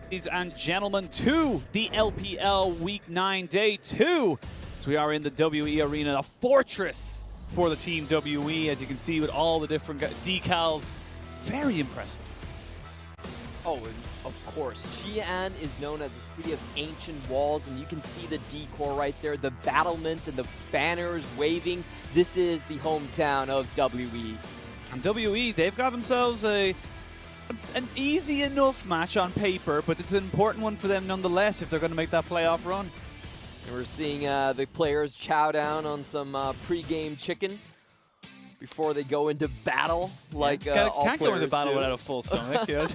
Ladies and gentlemen, to the LPL Week 9 Day 2. So we are in the WE Arena, a fortress for the Team WE, as you can see with all the different decals. Very impressive. Oh, and of course, Xiye is known as a city of ancient walls, and you can see the decor right there, the battlements and the banners waving. This is the hometown of WE. And WE, they've got themselves an easy enough match on paper, but it's an important one for them nonetheless if they're going to make that playoff run. And we're seeing the players chow down on some pre-game chicken before they go into battle, like all can't go into battle do. without a full stomach. Yes.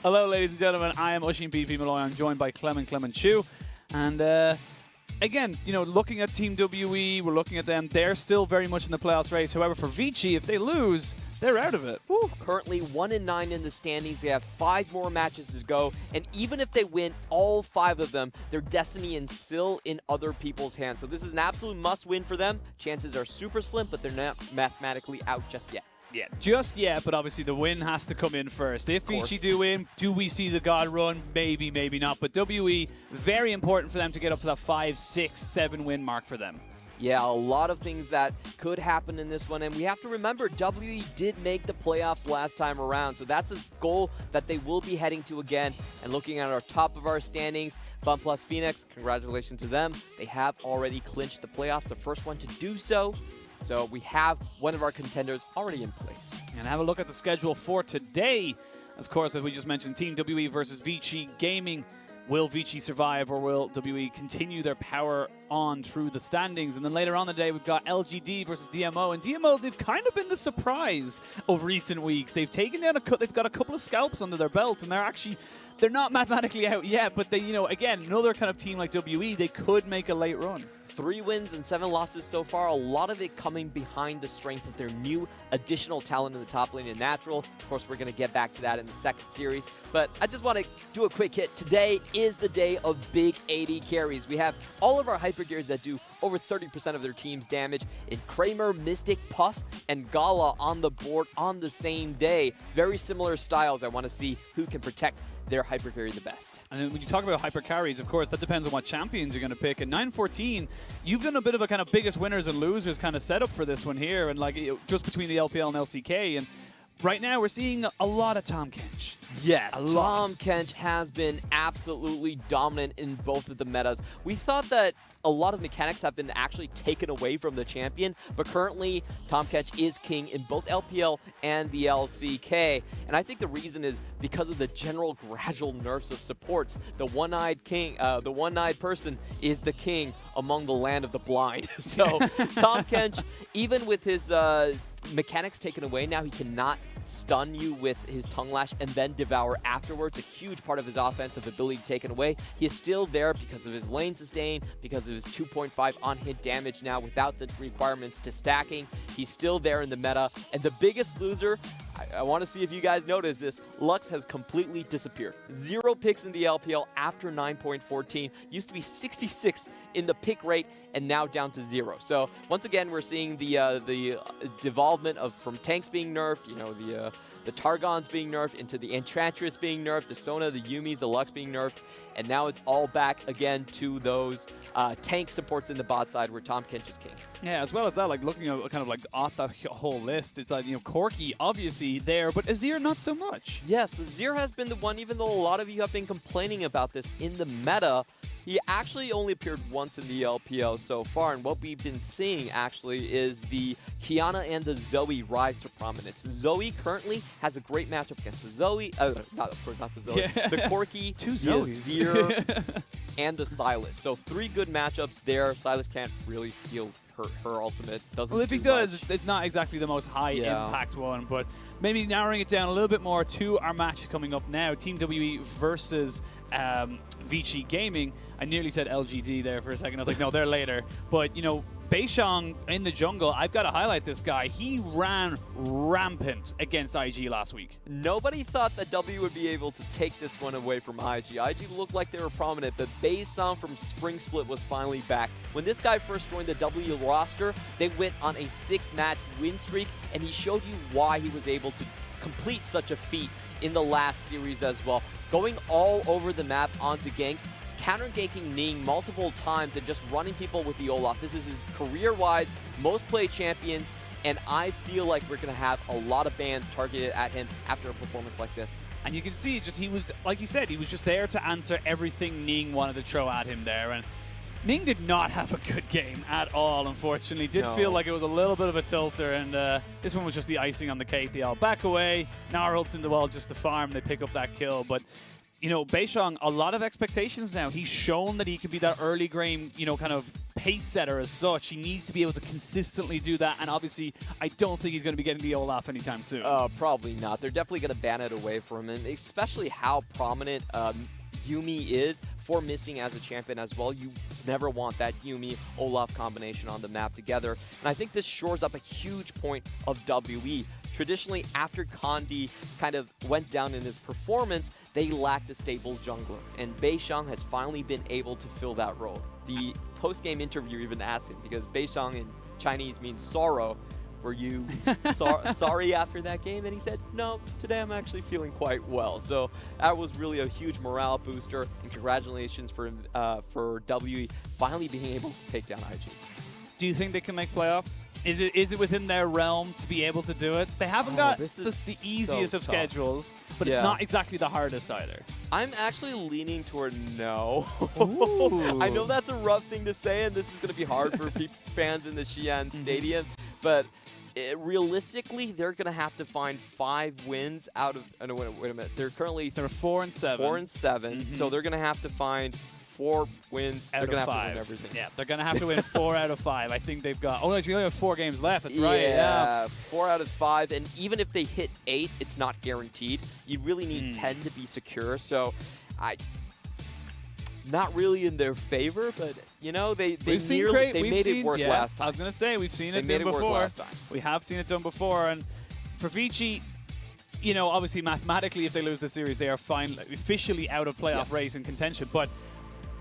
Hello, ladies and gentlemen. I am Ushin BP Malloy. I'm joined by Clement Chu. And again, you know, looking at Team WE, we're looking at them. They're still very much in the playoffs race. However, for Vici, if they lose, they're out of it. Woo. Currently 1-9 in the standings. They have 5 more matches to go. And even if they win all 5 of them, their destiny is still in other people's hands. So this is an absolute must-win for them. Chances are super slim, but they're not mathematically out just yet. Yeah, just yet, but obviously the win has to come in first. If Vici do win, do we see the God run? Maybe, maybe not. But WE, very important for them to get up to that 5, 6, 7 win mark for them. Yeah, a lot of things that could happen in this one, and we have to remember WE did make the playoffs last time around, so that's a goal that they will be heading to again. And looking at our top of our standings, Bump Plus Phoenix, congratulations to them. They have already clinched the playoffs, the first one to do so. So we have one of our contenders already in place. And have a look at the schedule for today. Of course, as we just mentioned, Team WE versus Vici Gaming. Will Vici survive, or will WE continue their power on through the standings? And then later on the day, we've got LGD versus DMO. And DMO, they've kind of been the surprise of recent weeks. They've taken down they've got a couple of scalps under their belt, and they're not mathematically out yet. But they, you know, again, another kind of team like WE, they could make a late run. 3 wins and 7 losses so far, a lot of it coming behind the strength of their new additional talent in the top lane in Natural. Of course, we're going to get back to that in the second series, but I just want to do a quick hit. Today is the day of big AD carries. We have all of our hyper gears that do over 30% of their team's damage in Kramer, Mystic, Puff, and Gala on the board on the same day. Very similar styles. I want to see who can protect their hyper carry the best. And then when you talk about hyper carries, of course, that depends on what champions you're going to pick. At 9-14, you've done a bit of a kind of biggest winners and losers kind of setup for this one here, and like just between the LPL and LCK. And right now, we're seeing a lot of Tahm Kench. Yes, Tahm Kench has been absolutely dominant in both of the metas. We thought that a lot of mechanics have been actually taken away from the champion, but currently Tahm Kench is king in both LPL and the LCK. And I think the reason is because of the general gradual nerfs of supports. The one-eyed king, the one-eyed person is the king among the land of the blind. So Tahm Kench, even with his mechanics taken away now, he cannot stun you with his tongue lash and then devour afterwards. A huge part of his offensive ability taken away. He is still there because of his lane sustain, because of his 2.5 on-hit damage now without the requirements to stacking. He's still there in the meta. And the biggest loser, I want to see if you guys notice this, Lux has completely disappeared. 0 picks in the LPL after 9.14. Used to be 66 in the pick rate and now down to 0. So once again, we're seeing the devolvement of from tanks being nerfed, you know, the Targons being nerfed into the Enchantress being nerfed, the Sona, the Yuumis, the Lux being nerfed, and now it's all back again to those tank supports in the bot side where Tahm Kench is king. Yeah, as well as that, like looking at kind of like at that whole list, it's like, you know, Corki obviously there, but Azir not so much. Yes, Azir has been the one, even though a lot of you have been complaining about this in the meta. He actually only appeared once in the LPL so far, and what we've been seeing actually is the Kiana and the Zoe rise to prominence. Zoe currently has a great matchup against the Zoe, of course not the Zoe, yeah. the Corki, Two the Zoes. Azir, and the Sylas. So 3 good matchups there. Sylas can't really steal her ultimate. Doesn't. Well, if he does, it's not exactly the most high impact one, but maybe narrowing it down a little bit more to our match coming up now. Team WE versus Vici Gaming. I nearly said LGD there for a second. I was like, no, they're later. But, you know, Beishang in the jungle, I've got to highlight this guy. He ran rampant against IG last week. Nobody thought that W would be able to take this one away from IG. IG looked like they were prominent, but Beishang from Spring Split was finally back. When this guy first joined the W roster, they went on a 6-match win streak, and he showed you why he was able to complete such a feat in the last series as well. going all over the map onto ganks, counter-ganking Ning multiple times and just running people with the Olaf. This is his career-wise most played champions, and I feel like we're going to have a lot of bans targeted at him after a performance like this. And you can see, just he was, like you said, he was just there to answer everything Ning wanted to throw at him there. And Ning did not have a good game at all, unfortunately. Did feel like it was a little bit of a tilter, and this one was just the icing on the cake. They all back away. Gnarl's in the wall just to farm. They pick up that kill. But, you know, beishang, a lot of expectations now. He's shown that he can be that early game, you know, kind of pace setter as such. He needs to be able to consistently do that, and obviously, I don't think he's going to be getting the Olaf anytime soon. Probably not. They're definitely going to ban it away from him, especially how prominent Yuumi is for missing as a champion as well. You never want that Yuumi-Olaf combination on the map together. And I think this shores up a huge point of WE. Traditionally, after Kandi kind of went down in his performance, they lacked a stable jungler. And beishang has finally been able to fill that role. The post-game interview even asked him, because beishang in Chinese means sorrow, were you sorry after that game? And he said, no, today I'm actually feeling quite well. So that was really a huge morale booster, and congratulations for WE finally being able to take down IG. Do you think they can make playoffs? Is it within their realm to be able to do it? They haven't got the easiest of schedules, but it's not exactly the hardest either. I'm actually leaning toward no. I know that's a rough thing to say, and this is going to be hard for fans in the Xi'an Stadium, but realistically, they're going to have to find 5 wins out of... Oh, no, wait a minute. They're 4 and 7. 4 and 7. So they're going to have to find 4 wins. They're going to have to win everything. Yeah, they're going to have to win 4 out of 5. I think they've got... Oh, no, you only have 4 games left. That's right. Yeah, 4 out of 5. And even if they hit 8, it's not guaranteed. You really need 10 to be secure. So, not really in their favor, but, you know, they made it work last time. I was going to say, we've seen it done before. We have seen it done before. And for Vici, you know, obviously, mathematically, if they lose the series, they are officially out of playoff race and contention. But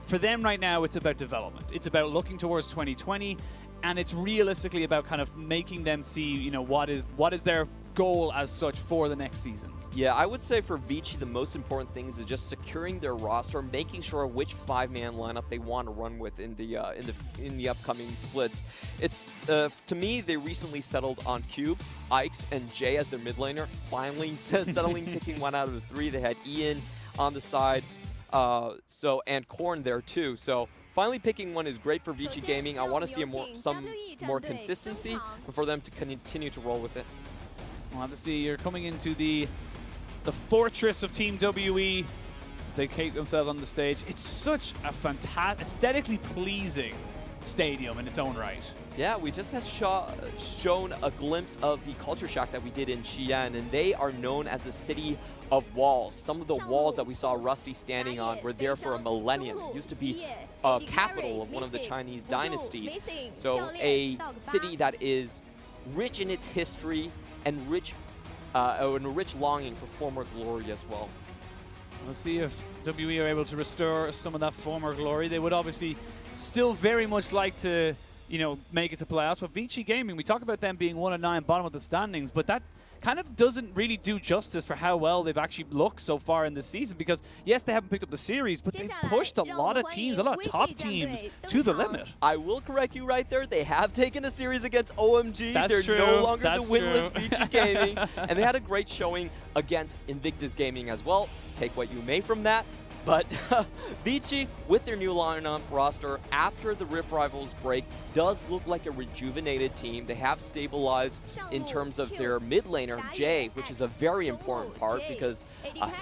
for them right now, it's about development. It's about looking towards 2020, and it's realistically about kind of making them see, you know, what is their goal as such for the next season. Yeah, I would say for Vici, the most important thing is just securing their roster, making sure which 5-man lineup they want to run with in the upcoming splits. It's to me, they recently settled on Cube, Ix, and Jay as their mid laner. Finally, settling, picking 1 out of the 3. They had Ian on the side, and Korn there too. So finally picking one is great for Vici Gaming. I want to see some more consistency for them to continue to roll with it. Well, obviously, you're coming into the fortress of Team WE as they cape themselves on the stage. It's such a fantastic, aesthetically pleasing stadium in its own right. Yeah, we just had shown a glimpse of the culture shock that we did in Xi'an, and they are known as the city of walls. Some of the walls that we saw Rusty standing on were there for a millennium. It used to be a capital of one of the Chinese dynasties. So a city that is rich in its history and a rich longing for former glory as well. We'll see if WE are able to restore some of that former glory. They would obviously still very much like to, you know, make it to playoffs. But Vici Gaming, we talk about them being 1-9 bottom of the standings, but that kind of doesn't really do justice for how well they've actually looked so far in this season, because yes, they haven't picked up the series, but they've pushed a lot of teams, a lot of top teams to the limit. I will correct you right there. They have taken a series against OMG. That's true. No longer the winless Vici Gaming. And they had a great showing against Invictus Gaming as well. Take what you may from that. But Vici, with their new lineup roster, after the Rift Rivals break, does look like a rejuvenated team. They have stabilized in terms of their mid laner, Jay, which is a very important part, because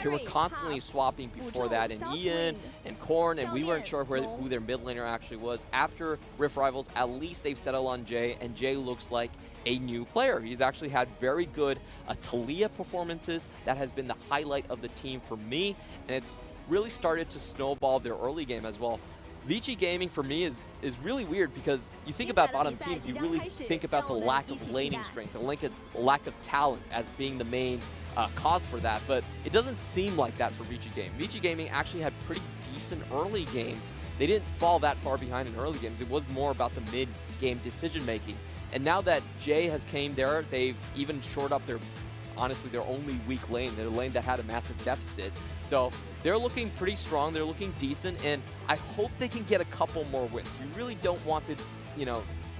they were constantly swapping before that in Ian and Korn, and we weren't sure who their mid laner actually was. After Rift Rivals, at least they've settled on Jay, and Jay looks like a new player. He's actually had very good Talia performances. That has been the highlight of the team for me, and it's really started to snowball their early game as well. Vici Gaming for me is really weird, because you think about bottom teams, you really think about the lack of laning strength, the lack of talent as being the main cause for that, but it doesn't seem like that for Vici Gaming. Vici Gaming actually had pretty decent early games. They didn't fall that far behind in early games. It was more about the mid-game decision making. And now that Jay has came there, they've even shored up their honestly their only weak lane. They're a lane that had a massive deficit. So they're looking pretty strong. They're looking decent, and I hope they can get a couple more wins. You really don't want to,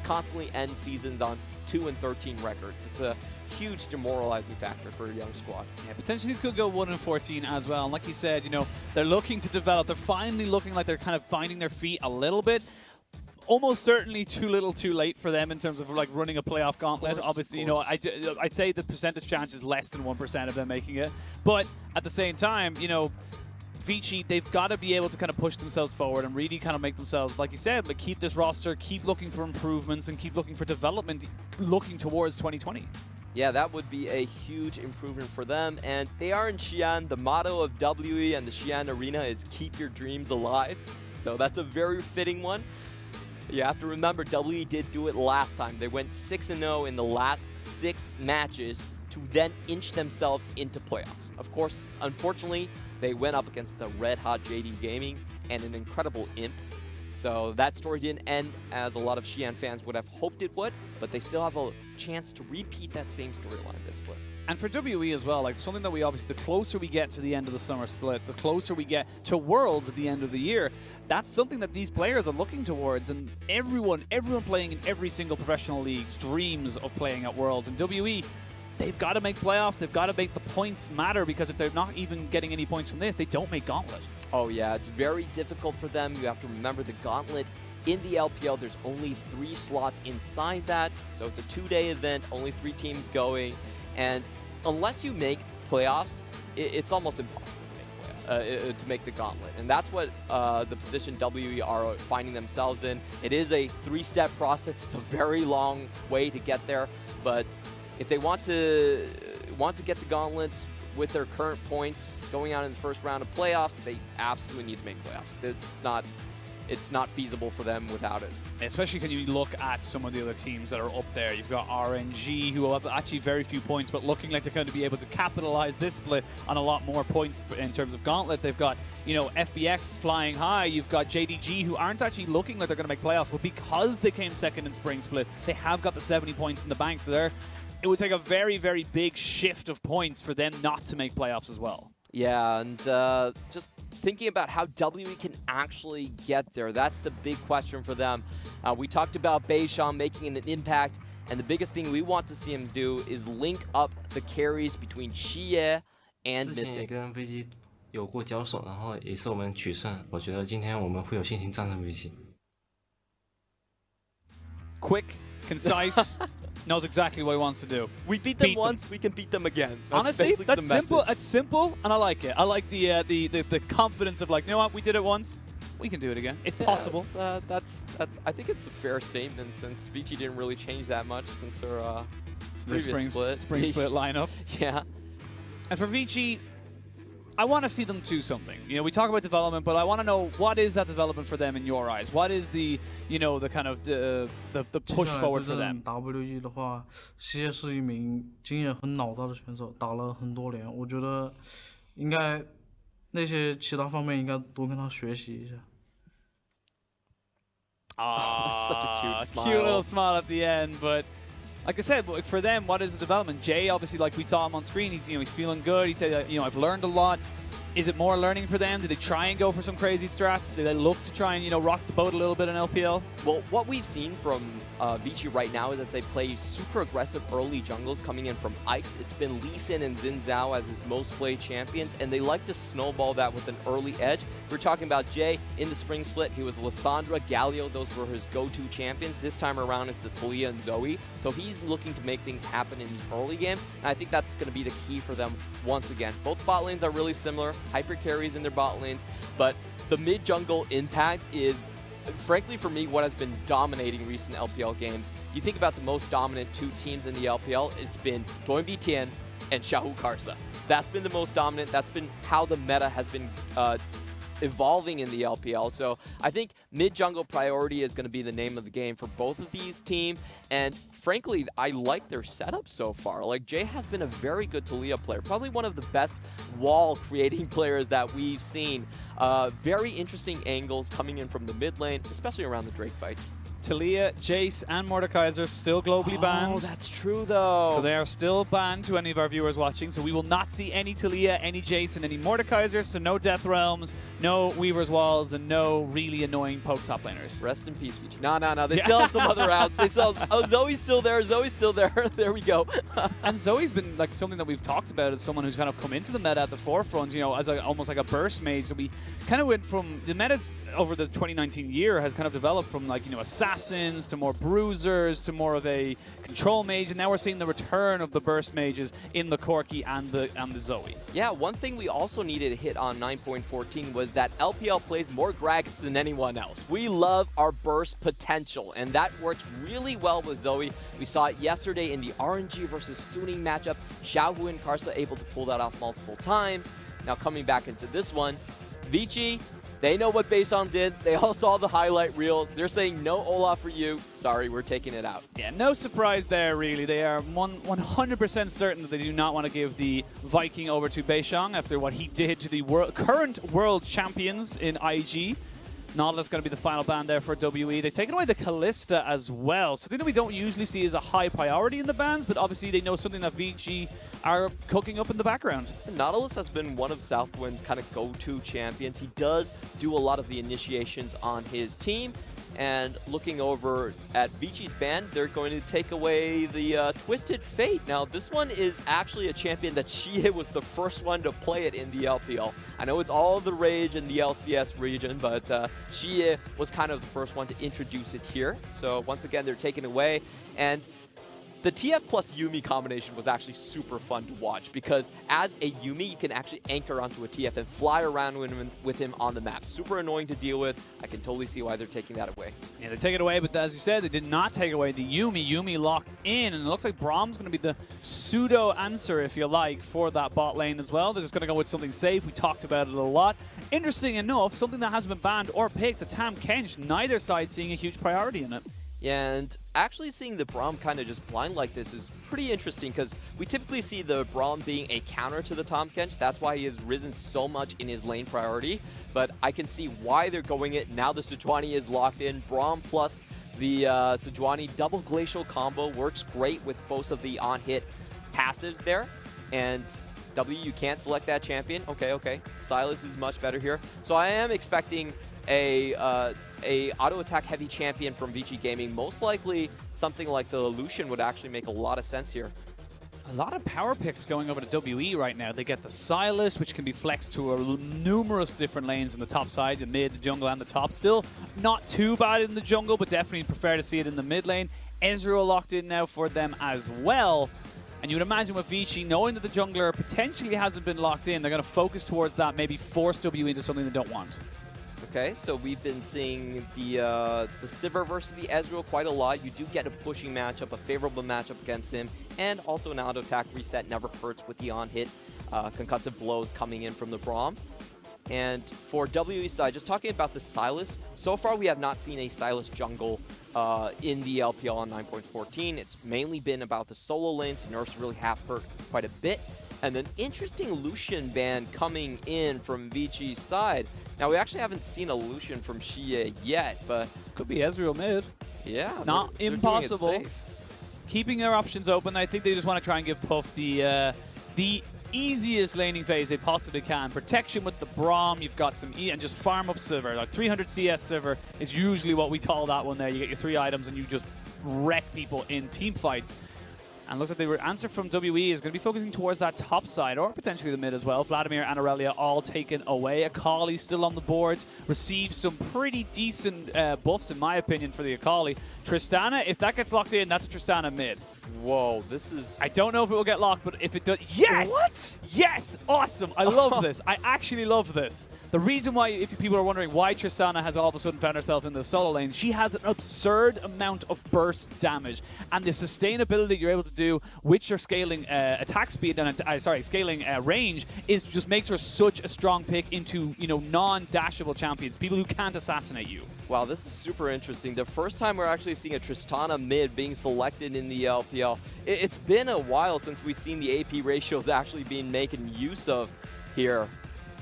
constantly end seasons on 2-13 records. It's a huge demoralizing factor for a young squad. Yeah, potentially could go 1-14 as well. And like you said, they're looking to develop. They're finally looking like they're kind of finding their feet a little bit. Almost certainly too little too late for them in terms of like running a playoff gauntlet. Obviously, I'd say the percentage chance is less than 1% of them making it. But at the same time, Vici, they've got to be able to kind of push themselves forward and really kind of make themselves, like you said, like keep this roster, keep looking for improvements and keep looking for development, looking towards 2020. Yeah, that would be a huge improvement for them. And they are in Xi'an. The motto of WE and the Xi'an Arena is keep your dreams alive. So that's a very fitting one. You have to remember, WE did do it last time. They went 6-0 in the last 6 matches to then inch themselves into playoffs. Of course, unfortunately, they went up against the red-hot JD Gaming and an incredible Imp. So that story didn't end as a lot of Xi'an fans would have hoped it would, but they still have a chance to repeat that same storyline this split. And for WE as well, like something that we obviously, the closer we get to the end of the summer split, the closer we get to Worlds at the end of the year, that's something that these players are looking towards. And everyone playing in every single professional league dreams of playing at Worlds. And WE, they've got to make playoffs. They've got to make the points matter, because if they're not even getting any points from this, they don't make Gauntlet. Oh yeah, it's very difficult for them. You have to remember the Gauntlet in the LPL, there's only 3 slots inside that. So it's a 2-day event, only 3 teams going. And unless you make playoffs, it's almost impossible to make the Gauntlet. And that's what the position WE are finding themselves in. It is a 3-step process. It's a very long way to get there. But if they want to get the Gauntlets with their current points going out in the first round of playoffs, they absolutely need to make playoffs. It's not feasible for them without it. Especially when you look at some of the other teams that are up there. You've got RNG, who have actually very few points, but looking like they're going to be able to capitalize this split on a lot more points in terms of Gauntlet. They've got, FBX flying high. You've got JDG, who aren't actually looking like they're going to make playoffs, but because they came second in Spring Split, they have got the 70 points in the bank. So it would take a very, very big shift of points for them not to make playoffs as well. Yeah, and just thinking about how WE can actually get there, that's the big question for them. We talked about beishang making an impact, and the biggest thing we want to see him do is link up the carries between xiye and Mystic. 之前也跟 Vici 有过交手，然后也是我们取胜。我觉得今天我们会有信心战胜 Vici。 Quick, concise, knows exactly what he wants to do. We beat them once, we can beat them again. Honestly, that's simple. It's simple, and I like it. I like the confidence of like, you know what, we did it once, we can do it again. It's possible. That's I think it's a fair statement, since Vici didn't really change that much since their previous spring split lineup. Yeah. And for Vici, I want to see them do something. We talk about development, but I want to know, what is that development for them in your eyes? What is the kind of the push forward for them? WE 的话，xiye是一名经验很老道的选手，打了很多年。我觉得应该那些其他方面应该多跟他学习一下。Such a cute smile. Cute little smile at the end, but. Like I said, for them, what is the development? Jay, obviously, like we saw him on screen, he's feeling good. He said, I've learned a lot. Is it more learning for them? Did they try and go for some crazy strats? Did they look to try and, rock the boat a little bit in LPL? Well, what we've seen from Vici right now is that they play super aggressive early jungles coming in from Ike. It's been Lee Sin and Xin Zhao as his most played champions, and they like to snowball that with an early edge. We're talking about Jay in the spring split. He was Lissandra, Galio. Those were his go-to champions. This time around, it's the Talia and Zoe. So he's looking to make things happen in the early game, and I think that's going to be the key for them once again. Both bot lanes are really similar. Hyper carries in their bot lanes, but the mid-jungle impact is, frankly for me, what has been dominating recent LPL games. You think about the most dominant 2 teams in the LPL, it's been Toynbee Tien and Xiaohu Karsa. That's been the most dominant. That's been how the meta has been evolving in the LPL. So I think mid-jungle priority is going to be the name of the game for both of these teams. And frankly, I like their setup so far. Like, Jay has been a very good Talia player, probably one of the best wall creating players that we've seen. Very interesting angles coming in from the mid lane, especially around the Drake fights. Talia, Jace, and Mordekaiser still globally banned. Oh, that's true, though. So they are still banned to any of our viewers watching. So we will not see any Talia, any Jace, and any Mordekaiser. So no Death Realms, no Weaver's Walls, and no really annoying poke top laners. Rest in peace, Vici. No. They still have some other routes. They still have, oh, Zoe's still there. There we go. And Zoe's been like something that we've talked about as someone who's kind of come into the meta at the forefront, you know, as almost like a burst mage. So we kind of went from the metas over the 2019 year has kind of developed from like, you know, assassins to more bruisers to more of a control mage, and now we're seeing the return of the burst mages in the Corki and the Zoe. Yeah, one thing we also needed to hit on 9.14 was that LPL plays more Gragas than anyone else. We love our burst potential, and that works really well with Zoe. We saw it yesterday in the RNG versus Suning matchup. Xiaohu and Karsa able to pull that off multiple times. Now coming back into this one, Vici, they know what beishang did. They all saw the highlight reels. They're saying no Olaf for you. Sorry, we're taking it out. Yeah, no surprise there, really. They are 100% certain that they do not want to give the Viking over to beishang after what he did to the current world champions in IG. Nautilus going to be the final ban there for WE. They've taken away the Callista as well. Something that we don't usually see as a high priority in the bans, but obviously they know something that Vici are cooking up in the background. Nautilus has been one of Southwind's kind of go-to champions. He does do a lot of the initiations on his team. And looking over at Vici's ban, they're going to take away the Twisted Fate. Now, this one is actually a champion that xiye was the first one to play it in the LPL. I know it's all the rage in the LCS region, but xiye was kind of the first one to introduce it here. So once again, they're taken away. And the TF plus Yuumi combination was actually super fun to watch because as a Yuumi, you can actually anchor onto a TF and fly around with him on the map. Super annoying to deal with. I can totally see why they're taking that away. Yeah, they take it away, but as you said, they did not take away the Yuumi. Yuumi locked in, and it looks like Braum's going to be the pseudo answer, if you like, for that bot lane as well. They're just going to go with something safe. We talked about it a lot. Interesting enough, something that hasn't been banned or picked, the Tahm Kench, neither side seeing a huge priority in it. Yeah, and actually seeing the Braum kind of just blind like this is pretty interesting because we typically see the Braum being a counter to the Tahm Kench. That's why he has risen so much in his lane priority. But I can see why they're going it. Now the Sejuani is locked in. Braum plus the Sejuani double glacial combo works great with both of the on-hit passives there. And you can't select that champion. Okay. Sylas is much better here. So I am expecting a auto attack heavy champion from Vici Gaming. Most likely something like the Lucian would actually make a lot of sense here. A lot of power picks going over to WE right now. They get the Sylas, which can be flexed to numerous different lanes in the top side, the mid, the jungle, and the top. Still not too bad in the jungle, but definitely prefer to see it in the mid lane. Ezreal locked in now for them as well. And you would imagine with Vici, knowing that the jungler potentially hasn't been locked in, they're going to focus towards that, maybe force WE into something they don't want. Okay, so we've been seeing the Sivir versus the Ezreal quite a lot. You do get a pushing matchup, a favorable matchup against him, and also an auto attack reset never hurts with the on-hit concussive blows coming in from the Braum. And for WE's side, just talking about the Sylas, so far we have not seen a Sylas jungle in the LPL on 9.14. It's mainly been about the solo lanes. Nerfs really have hurt quite a bit. And an interesting Lucian ban coming in from Vici's side. Now, we actually haven't seen a Lucian from xiye yet, but... Could be Ezreal mid. Yeah. Not impossible. Keeping their options open. I think they just want to try and give Puff the easiest laning phase they possibly can. Protection with the Braum, you've got some and just farm up Sivir. Like 300 CS Sivir is usually what we call that one there. You get your 3 items and you just wreck people in team fights. And looks like the answer from WE is going to be focusing towards that top side, or potentially the mid as well. Vladimir and Aurelia all taken away. Akali still on the board. Receives some pretty decent buffs, in my opinion, for the Akali. Tristana, if that gets locked in, that's a Tristana mid. Whoa, this is... I don't know if it will get locked, but if it does... Yes! What? Yes! Awesome! I love this. I actually love this. The reason why, if people are wondering why Tristana has all of a sudden found herself in the solo lane, she has an absurd amount of burst damage. And the sustainability you're able to do with your scaling attack speed and, scaling range is just makes her such a strong pick into, you know, non-dashable champions, people who can't assassinate you. Wow, this is super interesting. The first time we're actually seeing a Tristana mid being selected in the LPL. It's been a while since we've seen the AP ratios actually being making use of here.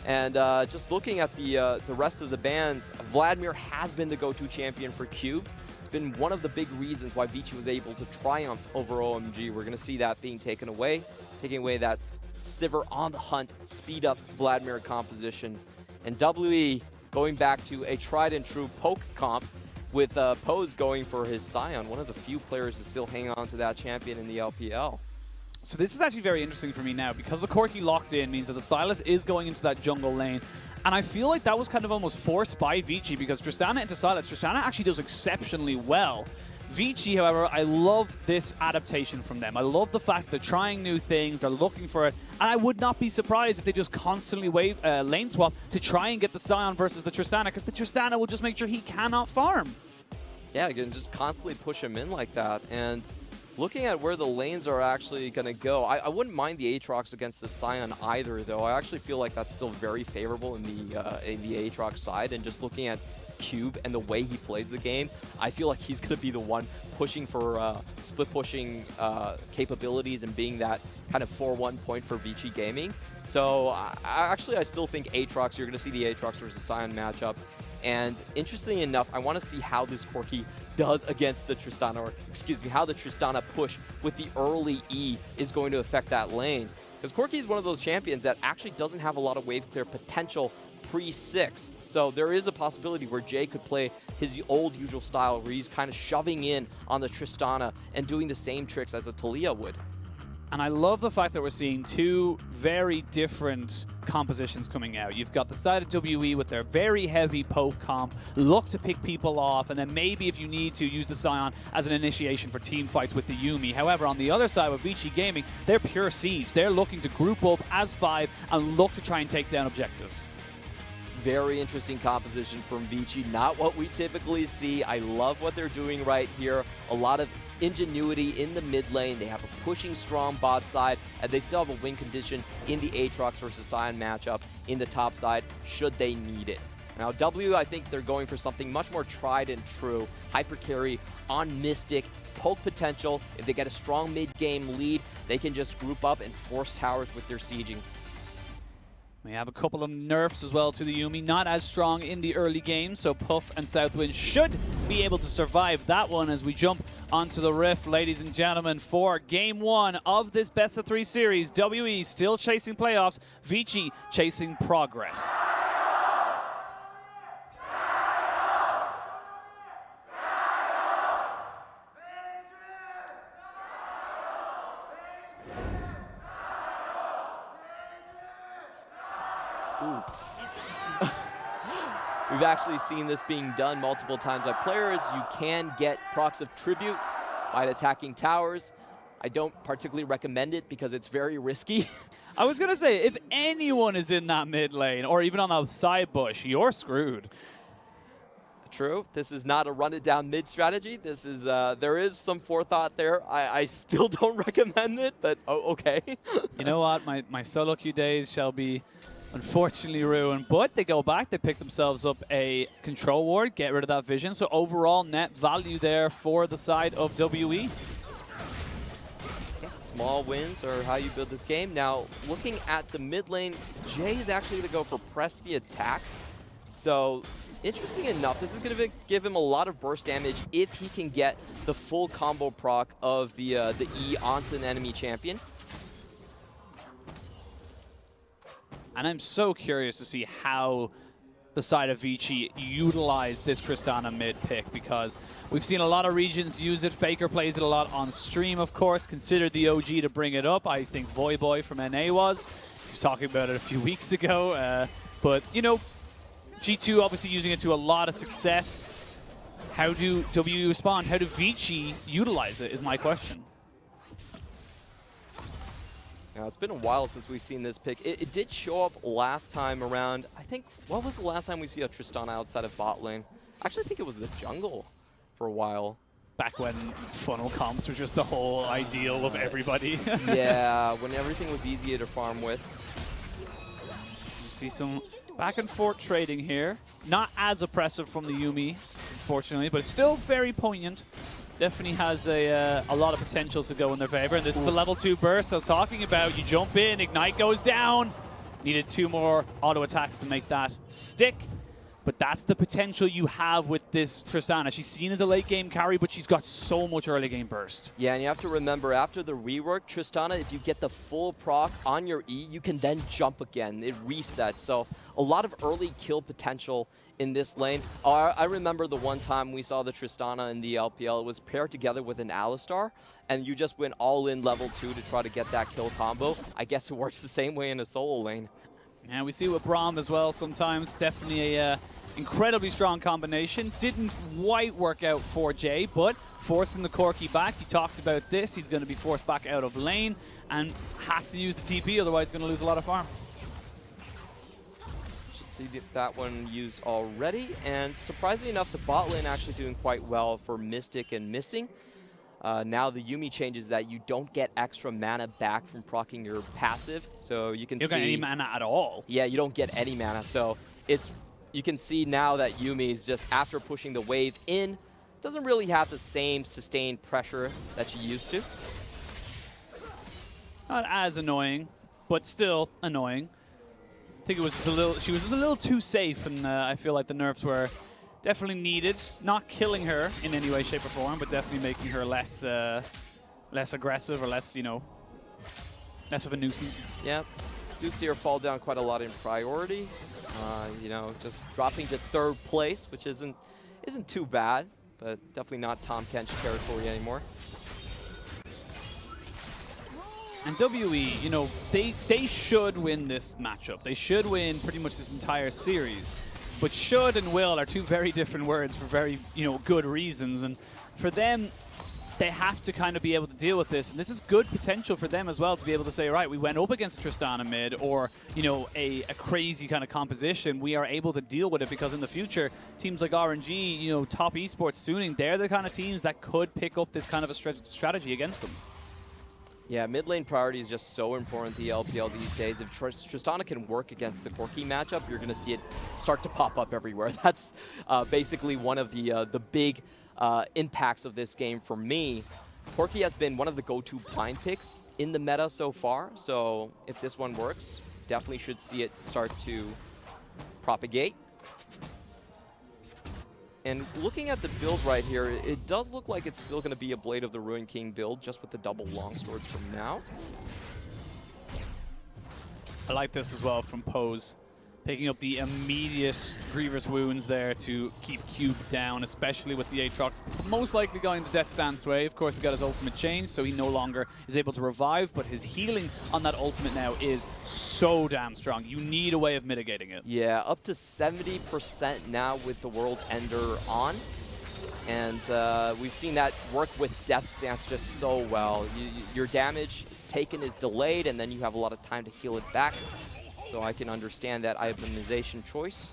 And just looking at the rest of the bans, Vladimir has been the go-to champion for Cube. It's It's been one of the big reasons why Vici was able to triumph over OMG. We're going to see that being taken away, taking away that Sivir on the hunt, speed up Vladimir composition. And WE going back to a tried and true poke comp with Pose going for his Sion, one of the few players to still hang on to that champion in the LPL. So this is actually very interesting for me now because the Corki locked in means that the Sylas is going into that jungle lane. And I feel like that was kind of almost forced by Vici because Tristana into Sylas, Tristana actually does exceptionally well. Vici, however, I love this adaptation from them. I love the fact they're trying new things, they're looking for it, and I would not be surprised if they just constantly lane swap to try and get the Sion versus the Tristana, because the Tristana will just make sure he cannot farm. Yeah, you can just constantly push him in like that, and looking at where the lanes are actually going to go, I wouldn't mind the Aatrox against the Sion either, though. I actually feel like that's still very favorable in the Aatrox side, and just looking at Cube and the way he plays the game, I feel like he's going to be the one pushing for split pushing capabilities and being that kind of 4-1 point for Vici Gaming. So I still think Aatrox, you're going to see the Aatrox versus Sion matchup. And interestingly enough, I want to see how this Corki does against the Tristana, or excuse me, how the Tristana push with the early E is going to affect that lane. Because Corki is one of those champions that actually doesn't have a lot of wave clear potential pre-6. So there is a possibility where Jay could play his old usual style where he's kind of shoving in on the Tristana and doing the same tricks as a Taliyah would. And I love the fact that we're seeing two very different compositions coming out. You've got the side of WE with their very heavy poke comp, look to pick people off, and then maybe if you need to, use the Sion as an initiation for team fights with the Yuumi. However, on the other side with Vici Gaming, they're pure siege. They're looking to group up as 5 and look to try and take down objectives. Very interesting composition from Vici. Not what we typically see. I love what they're doing right here. A lot of ingenuity in the mid lane. They have a pushing strong bot side, and they still have a win condition in the Aatrox versus Sion matchup in the top side should they need it. Now W, I think they're going for something much more tried and true. Hyper carry on Mystic, poke potential. If they get a strong mid-game lead, they can just group up and force towers with their sieging. We have a couple of nerfs as well to the Yuumi, not as strong in the early game, so Puff and Southwind should be able to survive that one as we jump onto the Rift, ladies and gentlemen, for Game 1 of this best-of-3 series. WE still chasing playoffs, Vici chasing progress. Ooh. We've actually seen this being done multiple times by players. You can get procs of tribute by attacking towers. I don't particularly recommend it because it's very risky. I was going to say, if anyone is in that mid lane or even on the side bush, you're screwed. True. This is not a run it down mid strategy. This is there is some forethought there. I still don't recommend it, but okay. You know what? My solo queue days shall be unfortunately ruined, but they go back, they pick themselves up a control ward, get rid of that vision, so overall net value there for the side of WE. Yeah, small wins are how you build this game. Now, looking at the mid lane, Jay is actually going to go for press the attack. So, interesting enough, this is going to give him a lot of burst damage if he can get the full combo proc of the E onto an enemy champion. And I'm so curious to see how the side of Vici utilize this Tristana mid pick, because we've seen a lot of regions use it. FLICKR plays it a lot on stream, of course. Considered the OG to bring it up. I think Voyboy from NA was. He was talking about it a few weeks ago. But, you know, G2 obviously using it to a lot of success. How do WE respond? How do Vici utilize it is my question. Now, it's been a while since we've seen this pick. It did show up last time around. I think, what was the last time we see a Tristana outside of bot lane? Actually, I think it was the jungle for a while. Back when funnel comps were just the whole ideal of everybody. Yeah, when everything was easier to farm with. You see some back and forth trading here. Not as oppressive from the Yuumi, unfortunately, but it's still very poignant. Definitely has a lot of potential to go in their favor. And this is the level 2 burst I was talking about. You jump in, Ignite goes down. Needed 2 more auto attacks to make that stick. But that's the potential you have with this Tristana. She's seen as a late game carry, but she's got so much early game burst. Yeah, and you have to remember, after the rework, Tristana, if you get the full proc on your E, you can then jump again. It resets. So a lot of early kill potential in this lane. I remember the one time we saw the Tristana in the LPL. It was paired together with an Alistar, and you just went all in level 2 to try to get that kill combo. I guess it works the same way in a solo lane. And we see with Braum as well sometimes. Definitely a incredibly strong combination. Didn't quite work out for Jay, but forcing the Corki back. He talked about this. He's going to be forced back out of lane and has to use the TP, otherwise he's going to lose a lot of farm. Should see that one used already. And surprisingly enough, the bot lane actually doing quite well for Mystic and Missing. Now the Yuumi changes that you don't get extra mana back from proccing your passive. So you can see... You don't get any mana at all. Yeah, you don't get any mana. So it's... You can see now that Yuumi is just, after pushing the wave in, doesn't really have the same sustained pressure that she used to. Not as annoying, but still annoying. I think it was just a little, she was just a little too safe, and I feel like the nerfs were definitely needed. Not killing her in any way, shape, or form, but definitely making her less aggressive, or less, you know, less of a nuisance. Yeah, do see her fall down quite a lot in priority. You know, just dropping to 3rd place, which isn't too bad, but definitely not Tahm Kench territory anymore. And WE, you know, they should win this matchup. They should win pretty much this entire series. But should and will are two very different words for very, you know, good reasons. And for them, they have to kind of be able to deal with this. And this is good potential for them as well to be able to say, right, we went up against Tristana mid, or, you know, a crazy kind of composition. We are able to deal with it because in the future, teams like RNG, you know, top esports tuning, they're the kind of teams that could pick up this kind of a strategy against them. Yeah, mid lane priority is just so important in the LPL these days. If Tristana can work against the Corki matchup, you're going to see it start to pop up everywhere. That's basically one of the big impacts of this game for me. Corki has been one of the go-to blind picks in the meta so far, so if this one works, definitely should see it start to propagate. And looking at the build right here, it does look like it's still going to be a Blade of the Ruined King build, just with the double longswords from now. I like this as well from Pose. Picking up the immediate Grievous Wounds there to keep Cube down, especially with the Aatrox most likely going the Death's Dance way. Of course, he got his ultimate changed, so he no longer is able to revive, but his healing on that ultimate now is so damn strong. You need a way of mitigating it. Yeah, up to 70% now with the World Ender on. And we've seen that work with Death's Dance just so well. Your damage taken is delayed, and then you have a lot of time to heal it back. So I can understand that itemization choice.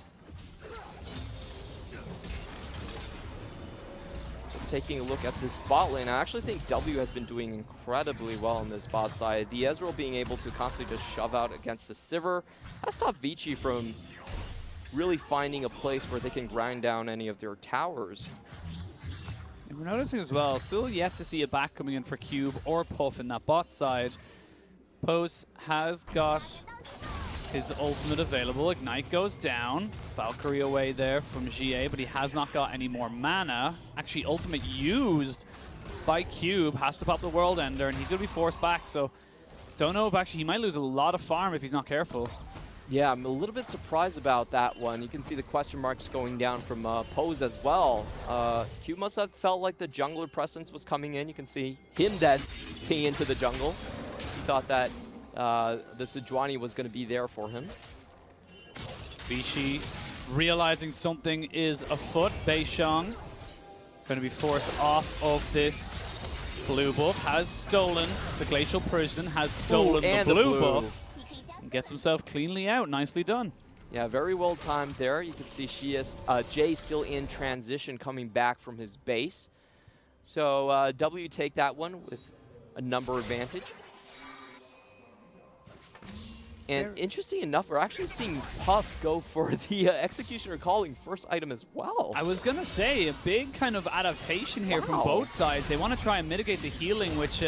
Just taking a look at this bot lane, I actually think W has been doing incredibly well on this bot side. The Ezreal being able to constantly just shove out against the Sivir has stopped Vici from really finding a place where they can grind down any of their towers. And we're noticing as well, still yet to see a back coming in for Cube or Puff in that bot side. Pose has got his ultimate available. Ignite goes down. Valkyrie away there from xiye, but he has not got any more mana. Actually, ultimate used by Cube. Has to pop the World Ender, and he's going to be forced back. So, don't know if actually he might lose a lot of farm if he's not careful. Yeah, I'm a little bit surprised about that one. You can see the question marks going down from Pose as well. Cube must have felt like the jungler presence was coming in. You can see him then ping into the jungle. He thought that the Sejuani was going to be there for him. Vici realizing something is afoot. Beishang going to be forced off of this blue buff. Has stolen the Glacial Prison. Has stolen the blue buff. And gets himself cleanly out. Nicely done. Yeah, very well timed there. You can see Jay still in transition coming back from his base. So W take that one with a number advantage. And interesting enough, we're actually seeing Puff go for the Executioner Calling first item as well. I was going to say, a big kind of adaptation here from both sides. They want to try and mitigate the healing, which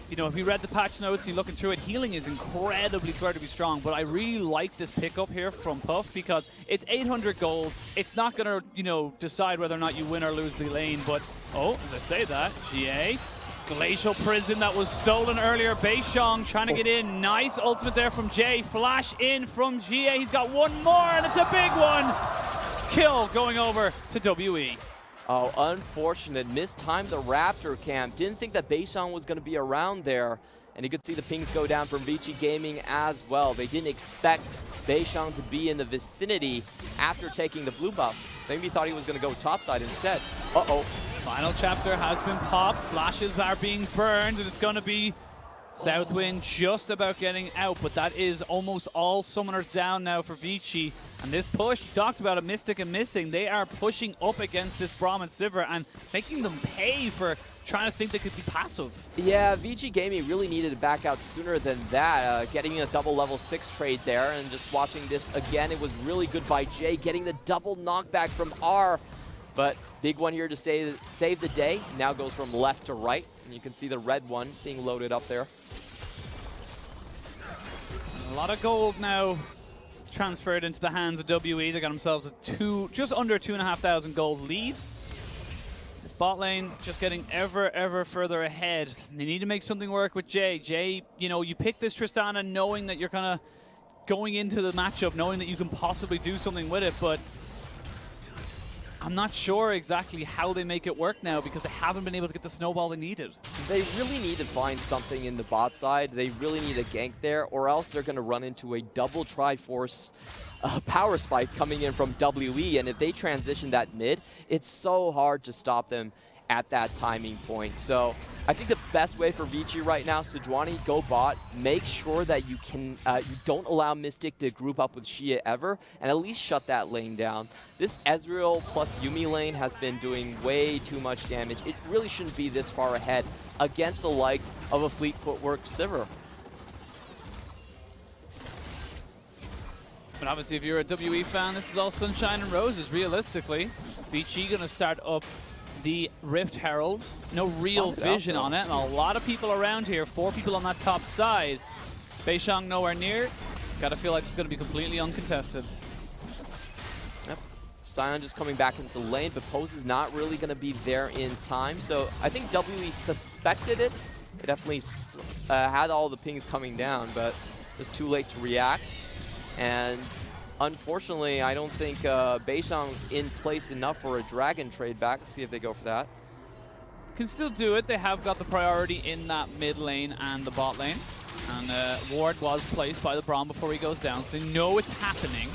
you know, if you read the patch notes and you're looking through it, healing is incredibly strong. But I really like this pickup here from Puff because it's 800 gold. It's not going to, you know, decide whether or not you win or lose the lane. But, oh, as I say that, xiye. Glacial Prison that was stolen earlier. Beishang trying to get in. Nice ultimate there from Jay. Flash in from xiye. He's got one more, and it's a big one. Kill going over to WE. Oh, unfortunate. Mistimed the Raptor camp. Didn't think that beishang was going to be around there. And you could see the pings go down from Vici Gaming as well. They didn't expect beishang to be in the vicinity after taking the blue buff. Maybe thought he was going to go topside instead. Uh-oh. Final chapter has been popped. Flashes are being burned, and it's going to be Southwind just about getting out, but that is almost all summoners down now for Vici. And this push, you talked about it, Mystic and Missing, they are pushing up against this Braum and Sivir and making them pay for trying to think they could be passive. Yeah, Vici Gaming really needed to back out sooner than that, getting a double level 6 trade there, and just watching this again, it was really good by Jay, getting the double knockback from R. But big one here to save the day, now goes from left to right. And you can see the red one being loaded up there. A lot of gold now transferred into the hands of WE. They got themselves a just under 2,500 gold lead. This bot lane just getting ever further ahead. They need to make something work with Jay. Jay, you know, you pick this Tristana knowing that you're going into the matchup, knowing that you can possibly do something with it, but I'm not sure exactly how they make it work now because they haven't been able to get the snowball they needed. They really need to find something in the bot side. They really need a gank there, or else they're going to run into a double Triforce power spike coming in from WE. And if they transition that mid, it's so hard to stop them at that timing point. So I think the best way for Vici right now, Sejuani, go bot, make sure that you don't allow Mystic to group up with xiye ever, and at least shut that lane down. This Ezreal plus Yuumi lane has been doing way too much damage. It really shouldn't be this far ahead against the likes of a fleet footwork Sivir. But obviously, if you're a WE fan, this is all sunshine and roses, realistically. Vici going to start up the Rift Herald. No real vision on it, and a lot of people around here. 4 people on that top side. beishang nowhere near. Gotta feel like it's going to be completely uncontested. Yep. Sion just coming back into lane, but Pose is not really going to be there in time. So I think WE suspected it. They definitely had all the pings coming down, but it was too late to react. And unfortunately, I don't think beishang's in place enough for a dragon trade back. Let's see if they go for that. Can still do it. They have got the priority in that mid lane and the bot lane. And ward was placed by the Braum before he goes down, so they know it's happening.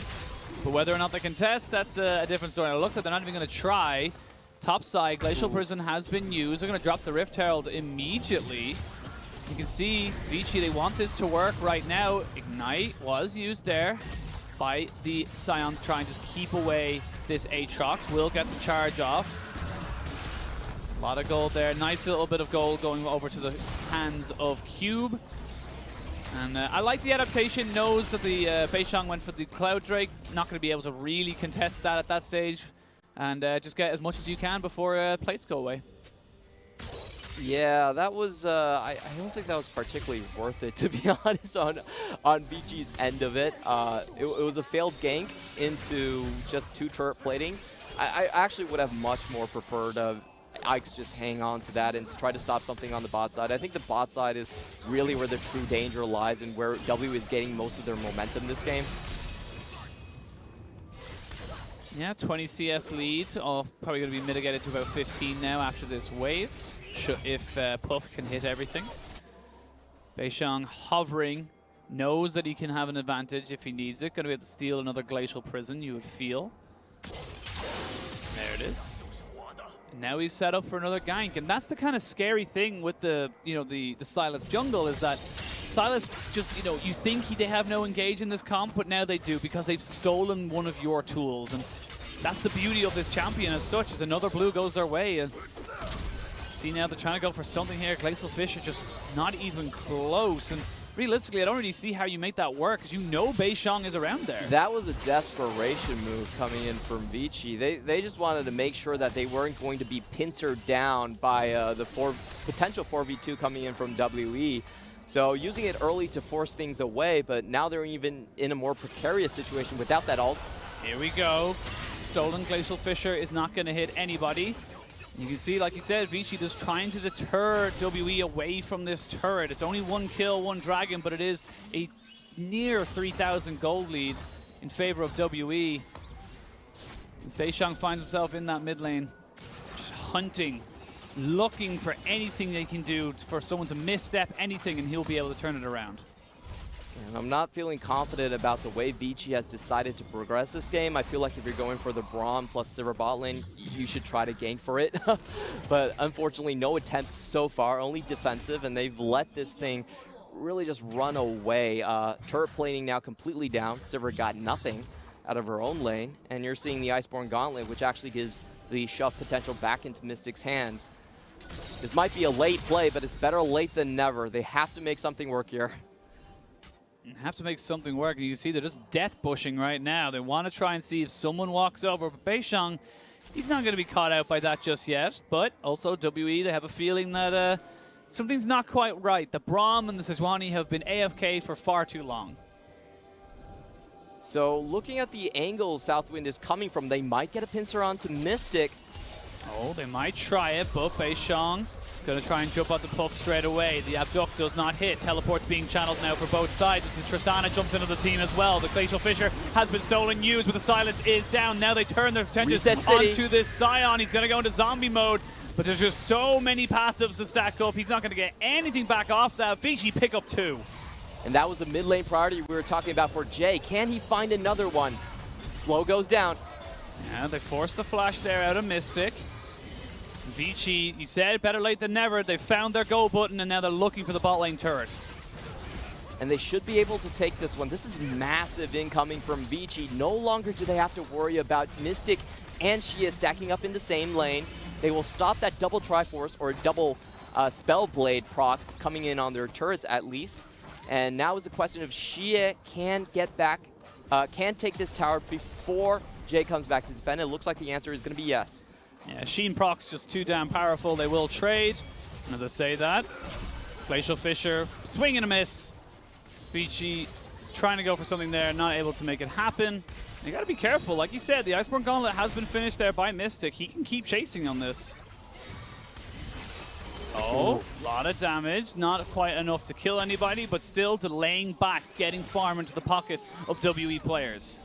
But whether or not they contest, that's a different story. It looks like they're not even going to try. Top side, Glacial Prison has been used. They're going to drop the Rift Herald immediately. You can see Vici, they want this to work right now. Ignite was used there by the Sion, trying to just keep away this Aatrox. Will get the charge off. A lot of gold there. Nice little bit of gold going over to the hands of Cube. And I like the adaptation. Knows that the beishang went for the Cloud Drake. Not going to be able to really contest that at that stage. And just get as much as you can before plates go away. Yeah, that was, I don't think that was particularly worth it, to be honest, on Vici's end of it. It was a failed gank into just 2 turret plating. I actually would have much more preferred Ike's just hang on to that and try to stop something on the bot side. I think the bot side is really where the true danger lies and where W is getting most of their momentum this game. Yeah, 20 CS lead. Oh, probably going to be mitigated to about 15 now after this wave. If Puff can hit everything. beishang hovering, knows that he can have an advantage if he needs it. Going to be able to steal another Glacial Prison, you would feel. There it is. And now he's set up for another gank, and that's the kind of scary thing with the the Sylas jungle, is that Sylas just, you think they have no engage in this comp, but now they do because they've stolen one of your tools, and that's the beauty of this champion as such, is another blue goes their way. And see now they're trying to go for something here. Glacial Fish are just not even close, and realistically, I don't really see how you make that work, because you know beishang is around there. That was a desperation move coming in from Vici. They just wanted to make sure that they weren't going to be pincered down by the potential 4v2 coming in from WE. So using it early to force things away, but now they're even in a more precarious situation without that ult. Here we go. Stolen Glacial Fissure is not going to hit anybody. You can see, like you said, Vici just trying to deter WE away from this turret. It's only 1 kill, 1 dragon, but it is a near 3,000 gold lead in favor of WE. As beishang finds himself in that mid lane, just hunting, looking for anything they can do for someone to misstep anything, and he'll be able to turn it around. And I'm not feeling confident about the way Vici has decided to progress this game. I feel like if you're going for the Braum plus Sivir bot lane, you should try to gank for it. But unfortunately, no attempts so far, only defensive, and they've let this thing really just run away. Turret plating now completely down. Sivir got nothing out of her own lane, and you're seeing the Iceborne Gauntlet, which actually gives the shove potential back into Mystic's hand. This might be a late play, but it's better late than never. They have to make something work here. Have to make something work, and you can see they're just death bushing right now. They want to try and see if someone walks over, but beishang, he's not going to be caught out by that just yet. But also WE, they have a feeling that something's not quite right. The Braum and the Sejuani have been AFK for far too long. So looking at the angle Southwind is coming from, they might get a pincer onto Mystic. Oh, they might try it, but beishang going to try and jump out the puff straight away. The abduct does not hit. Teleport's being channeled now for both sides as the Tristana jumps into the team as well. The Glacial Fissure has been stolen, used, but the silence is down. Now they turn their attention onto this Sion. He's going to go into zombie mode, but there's just so many passives to stack up. He's not going to get anything back off that. Vici pick up 2. And that was the mid lane priority we were talking about for Jay. Can he find another one? Slow goes down. Yeah, they forced the flash there out of Mystic. Vici, you said better late than never. They found their go button, and now they're looking for the bot lane turret. And they should be able to take this one. This is massive incoming from Vici. No longer do they have to worry about Mystic and xiye stacking up in the same lane. They will stop that double Triforce or double Spell Blade proc coming in on their turrets at least. And now is the question of xiye can get back, can take this tower before Jay comes back to defend. It looks like the answer is going to be yes. Yeah, Sheen proc's just too damn powerful. They will trade. And as I say that, Glacial Fissure, swing and a miss. Vici trying to go for something there, not able to make it happen. You got to be careful. Like you said, the Iceborne Gauntlet has been finished there by Mystic. He can keep chasing on this. Oh, a lot of damage. Not quite enough to kill anybody, but still delaying backs, getting farm into the pockets of WE players.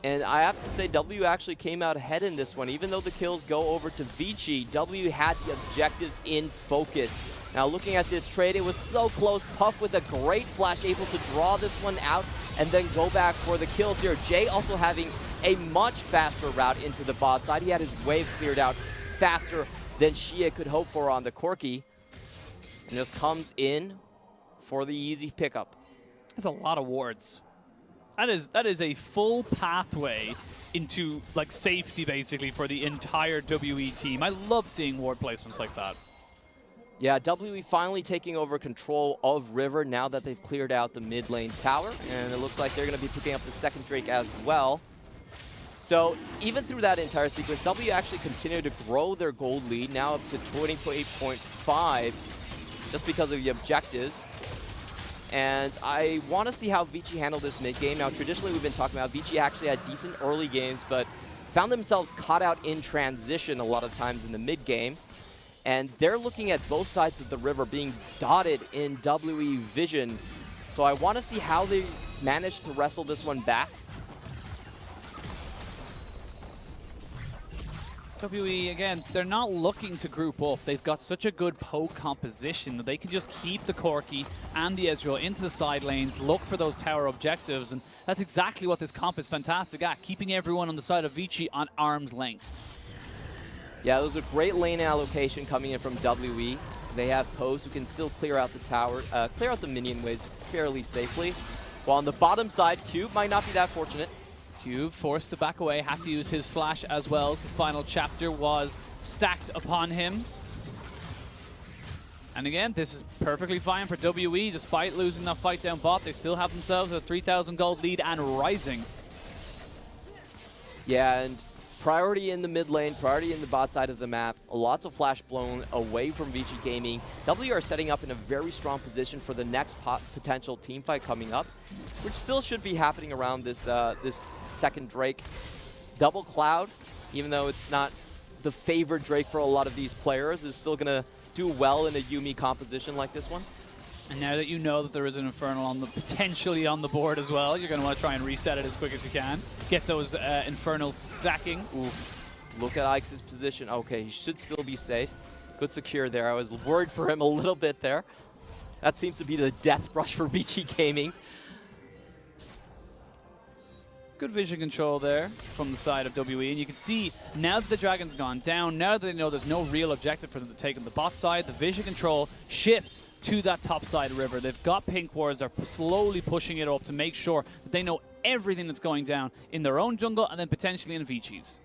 And I have to say, W actually came out ahead in this one. Even though the kills go over to Vici, W had the objectives in focus. Now looking at this trade, it was so close. Puff with a great flash, able to draw this one out and then go back for the kills here. Jay also having a much faster route into the bot side. He had his wave cleared out faster than xiye could hope for on the Corki. And just comes in for the easy pickup. That's a lot of wards. That is a full pathway into like safety basically for the entire WE team. I love seeing ward placements like that. Yeah, WE finally taking over control of River now that they've cleared out the mid lane tower, and it looks like they're going to be picking up the second Drake as well. So even through that entire sequence, W actually continued to grow their gold lead, now up to 28.5, just because of the objectives. And I want to see how Vici handled this mid-game. Now, traditionally, we've been talking about Vici actually had decent early games, but found themselves caught out in transition a lot of times in the mid-game. And they're looking at both sides of the river being dotted in WE vision. So I want to see how they manage to wrestle this one back. WE, again, they're not looking to group up. They've got such a good poke composition that they can just keep the Corki and the Ezreal into the side lanes, look for those tower objectives, and that's exactly what this comp is fantastic at, keeping everyone on the side of Vici on arm's length. Yeah, it was a great lane allocation coming in from WE. They have Pose who can still clear out the tower, clear out the minion waves fairly safely. While on the bottom side, Cube might not be that fortunate. Cube forced to back away, had to use his flash as well as the final chapter was stacked upon him. And again, this is perfectly fine for WE. Despite losing that fight down bot, they still have themselves a 3,000 gold lead and rising. Yeah, and priority in the mid lane, priority in the bot side of the map. Lots of flash blown away from Vici Gaming. W are setting up in a very strong position for the next potential team fight coming up, which still should be happening around this this second Drake. Double Cloud, even though it's not the favored Drake for a lot of these players, is still going to do well in a Yuumi composition like this one. And now that you know that there is an Infernal on the potentially on the board as well, you're going to want to try and reset it as quick as you can. Get those Infernals stacking. Oof. Look at Ike's position. Okay, he should still be safe. Good secure there. I was worried for him a little bit there. That seems to be the death rush for Vici Gaming. Good vision control there from the side of WE, and you can see now that the Dragon's gone down, now that they know there's no real objective for them to take on the bot side, the vision control shifts to that top side river. They've got pink wards, they're slowly pushing it up to make sure that they know everything that's going down in their own jungle and then potentially in Vici's.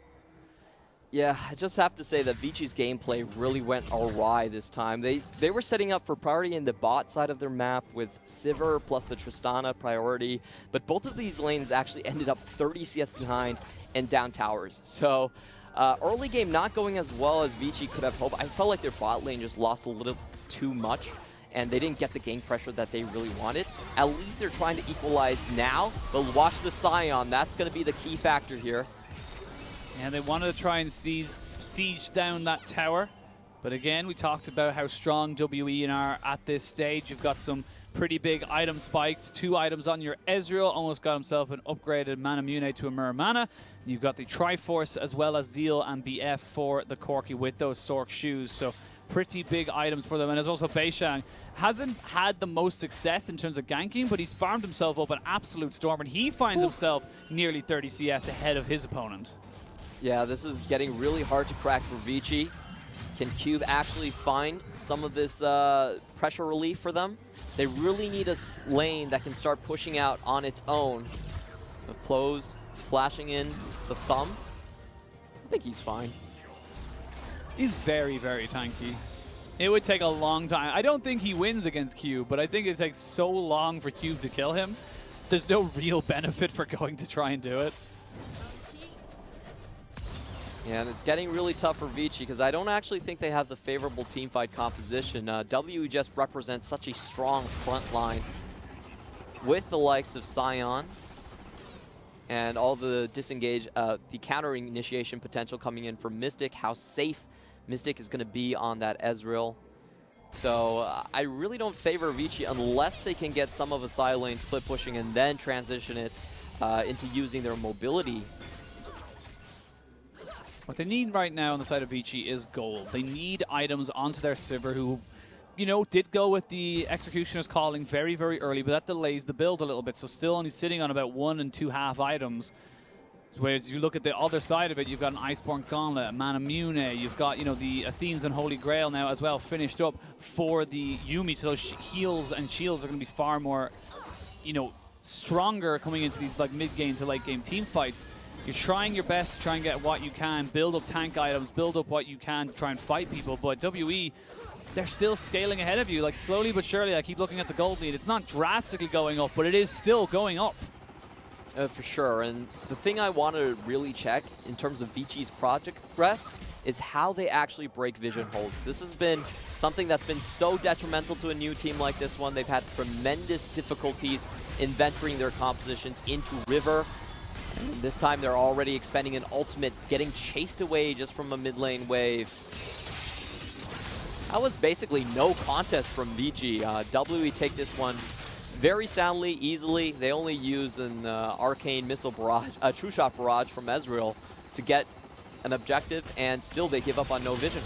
Yeah, I just have to say that Vici's gameplay really went awry this time. They were setting up for priority in the bot side of their map with Sivir plus the Tristana priority, but both of these lanes actually ended up 30 CS behind and down towers. So early game not going as well as Vici could have hoped. I felt like their bot lane just lost a little too much, and they didn't get the gank pressure that they really wanted. At least they're trying to equalize now, but watch the Sion. That's going to be the key factor here. And they wanted to try and siege down that tower. But again, we talked about how strong WE are at this stage. You've got some pretty big item spikes. 2 items on your Ezreal. Almost got himself an upgraded Mana Mune to a Mirror Mana. You've got the Triforce as well as Zeal and BF for the Corki with those Sork shoes. So pretty big items for them. And there's also beishang. Hasn't had the most success in terms of ganking, but he's farmed himself up an absolute storm. And he finds himself nearly 30 CS ahead of his opponent. Yeah, this is getting really hard to crack for Vici. Can Cube actually find some of this pressure relief for them? They really need a lane that can start pushing out on its own. With Close flashing in the thumb. I think he's fine. He's very, very tanky. It would take a long time. I don't think he wins against Cube, but I think it takes so long for Cube to kill him. There's no real benefit for going to try and do it. And it's getting really tough for Vici because I don't actually think they have the favorable teamfight composition. W just represents such a strong front line with the likes of Sion and all the disengage, the countering initiation potential coming in from Mystic, how safe Mystic is going to be on that Ezreal. So I really don't favor Vici unless they can get some of a side lane split pushing and then transition it into using their mobility. What they need right now on the side of Vici is gold. They need items onto their Sivir, who, you know, did go with the Executioner's Calling very, very early, but that delays the build a little bit. So still only sitting on about 1 and 2.5 items. Whereas you look at the other side of it, you've got an Iceborne Gauntlet, a Mana Mune, you've got, you know, the Athene's and Holy Grail now as well finished up for the Yuumi. So those heals and shields are going to be far more, you know, stronger coming into these like mid-game to late-game team fights. You're trying your best to try and get what you can, build up tank items, build up what you can to try and fight people, but WE, they're still scaling ahead of you, like slowly but surely. I keep looking at the gold lead. It's not drastically going up, but it is still going up. For sure, and the thing I want to really check in terms of Vici's progress is how they actually break vision holds. This has been something that's been so detrimental to a new team like this one. They've had tremendous difficulties in venturing their compositions into River. And this time they're already expending an ultimate, getting chased away just from a mid lane wave. That was basically no contest from Vici. WE take this one very soundly, easily. They only use an arcane missile barrage, a true shot barrage from Ezreal to get an objective, and still they give up on no vision.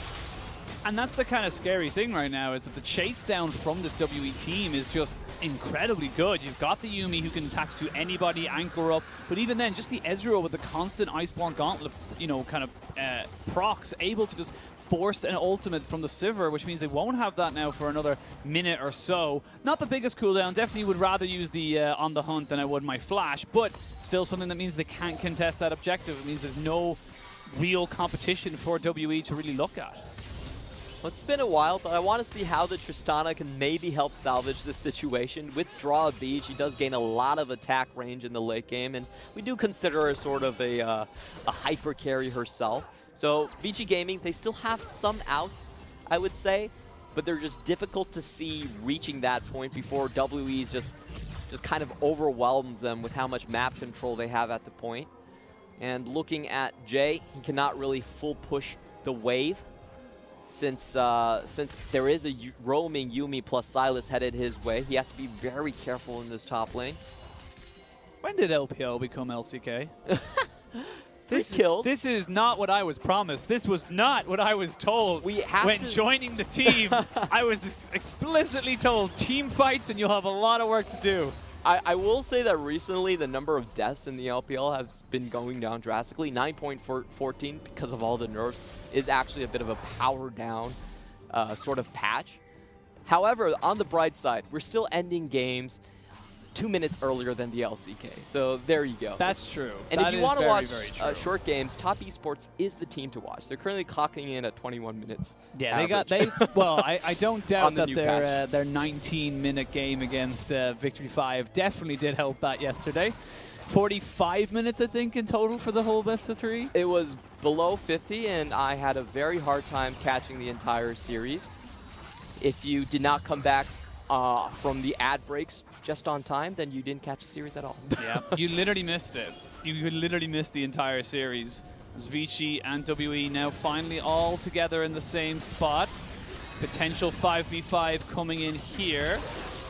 And that's the kind of scary thing right now, is that the chase down from this WE team is just incredibly good. You've got the Yuumi who can attach to anybody, anchor up, but even then, just the Ezreal with the constant Iceborne Gauntlet, you know, kind of procs, able to just force an ultimate from the Sivir, which means they won't have that now for another minute or so. Not the biggest cooldown, definitely would rather use the On the Hunt than I would my Flash, but still something that means they can't contest that objective. It means there's no real competition for WE to really look at. Well, it's been a while, but I want to see how the Tristana can maybe help salvage this situation. With Draw a B, she does gain a lot of attack range in the late game, and we do consider her sort of a hyper carry herself. So Vici Gaming, they still have some outs, I would say, but they're just difficult to see reaching that point before WE's just kind of overwhelms them with how much map control they have at the point. And looking at Jay, he cannot really full push the wave. Since there is a roaming Yuumi plus Sylas headed his way, he has to be very careful in this top lane. When did LPL become LCK? 3 kills. This is not what I was promised. This was not what I was told when joining the team. I was explicitly told team fights and you'll have a lot of work to do. I will say that recently the number of deaths in the LPL has been going down drastically. 9.14 because of all the nerfs is actually a bit of a power down sort of patch. However, on the bright side, we're still ending games 2 minutes earlier than the LCK. So there you go. That's true. And that if you want to watch short short games, Top Esports is the team to watch. They're currently clocking in at 21 minutes. Yeah, average. Well, I don't doubt that their 19-minute game against Victory 5 definitely did help that yesterday. 45 minutes, I think, in total for the whole best of 3. It was below 50, and I had a very hard time catching the entire series. If you did not come back from the ad breaks just on time, then you didn't catch a series at all. Yeah, you literally missed it. You literally missed the entire series. As Vici and WE now finally all together in the same spot. Potential 5v5 coming in here.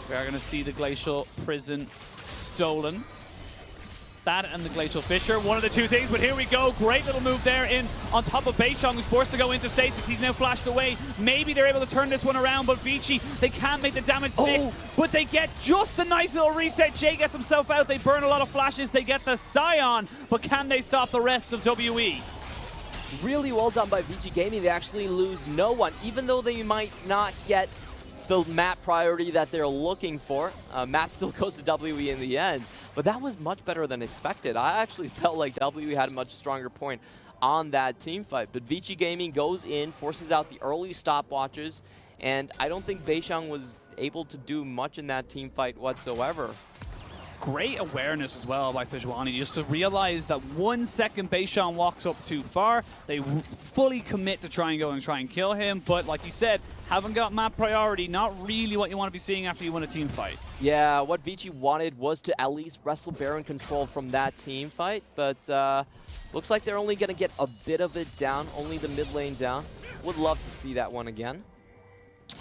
We are going to see the Glacial Prison stolen. That and the Glacial Fissure, one of the two things, but here we go. Great little move there in on top of beishang, who's forced to go into stasis. He's now flashed away. Maybe they're able to turn this one around, but Vici, they can't make the damage stick, but they get just the nice little reset. Jay gets himself out. They burn a lot of flashes. They get the Sion, but can they stop the rest of WE? Really well done by Vici Gaming. They actually lose no one, even though they might not get the map priority that they're looking for. Map still goes to WE in the end, but that was much better than expected. I actually felt like WE had a much stronger point on that team fight, but Vici Gaming goes in, forces out the early stopwatches, and I don't think beishang was able to do much in that team fight whatsoever. Great awareness as well by Sejuani, just to realize that 1 second beishang walks up too far, they fully commit to try and kill him, but like you said, haven't got map priority, not really what you want to be seeing after you win a team fight. Yeah, what Vici wanted was to at least wrestle Baron control from that team fight, but looks like they're only going to get a bit of it down, only the mid lane down. Would love to see that one again.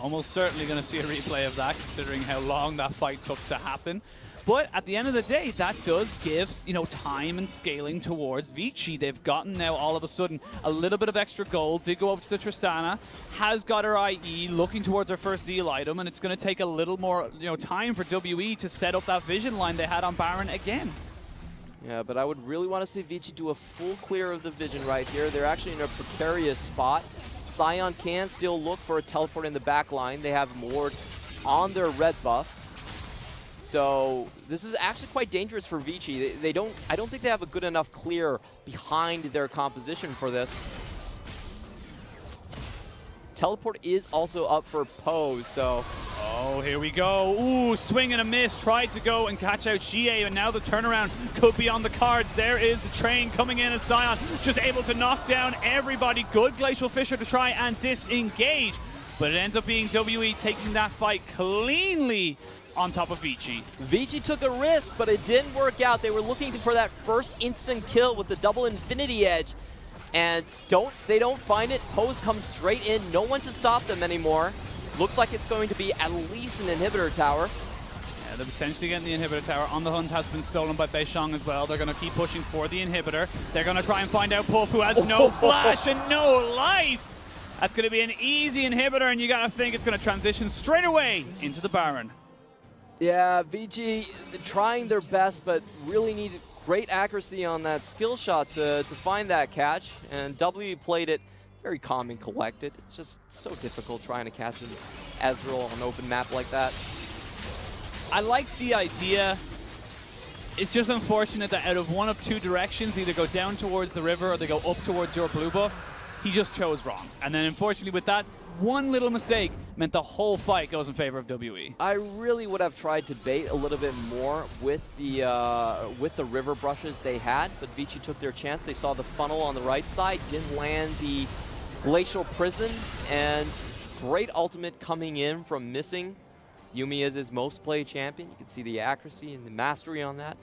Almost certainly going to see a replay of that, considering how long that fight took to happen. But at the end of the day, that does give, you know, time and scaling towards Vici. They've gotten now all of a sudden a little bit of extra gold. Did go over to the Tristana, has got her IE, looking towards her first deal item, and it's going to take a little more, you know, time for WE to set up that vision line they had on Baron again. Yeah, but I would really want to see Vici do a full clear of the vision right here. They're actually in a precarious spot. Sion can still look for a teleport in the back line. They have Ward on their red buff. So this is actually quite dangerous for Vici. I don't think they have a good enough clear behind their composition for this. Teleport is also up for pose, so... Oh, here we go. Ooh, swing and a miss. Tried to go and catch out xiye, and now the turnaround could be on the cards. There is the train coming in as Sion, just able to knock down everybody. Good Glacial Fissure to try and disengage, but it ends up being WE taking that fight cleanly on top of Vici. Vici took a risk, but it didn't work out. They were looking for that first instant kill with the double Infinity Edge, and they don't find it. Pose comes straight in, no one to stop them anymore. Looks like it's going to be at least an inhibitor tower. Yeah, they're potentially getting the inhibitor tower. On the Hunt has been stolen by beishang as well. They're going to keep pushing for the inhibitor. They're going to try and find out Puff, who has no flash and no life. That's going to be an easy inhibitor, and you got to think it's going to transition straight away into the Baron. Yeah, Vici trying their best, but really needed great accuracy on that skill shot to find that catch. And W played it very calm and collected. It's just so difficult trying to catch an Ezreal on an open map like that. I like the idea. It's just unfortunate that out of one of two directions, either go down towards the river or they go up towards your blue buff, he just chose wrong. And then unfortunately with that one little mistake meant the whole fight goes in favor of WE. I really would have tried to bait a little bit more with the river brushes they had, but Vici took their chance. They saw the funnel on the right side, didn't land the glacial prison, and great ultimate coming in from missing. Yuumi is his most played champion. You can see the accuracy and the mastery on that.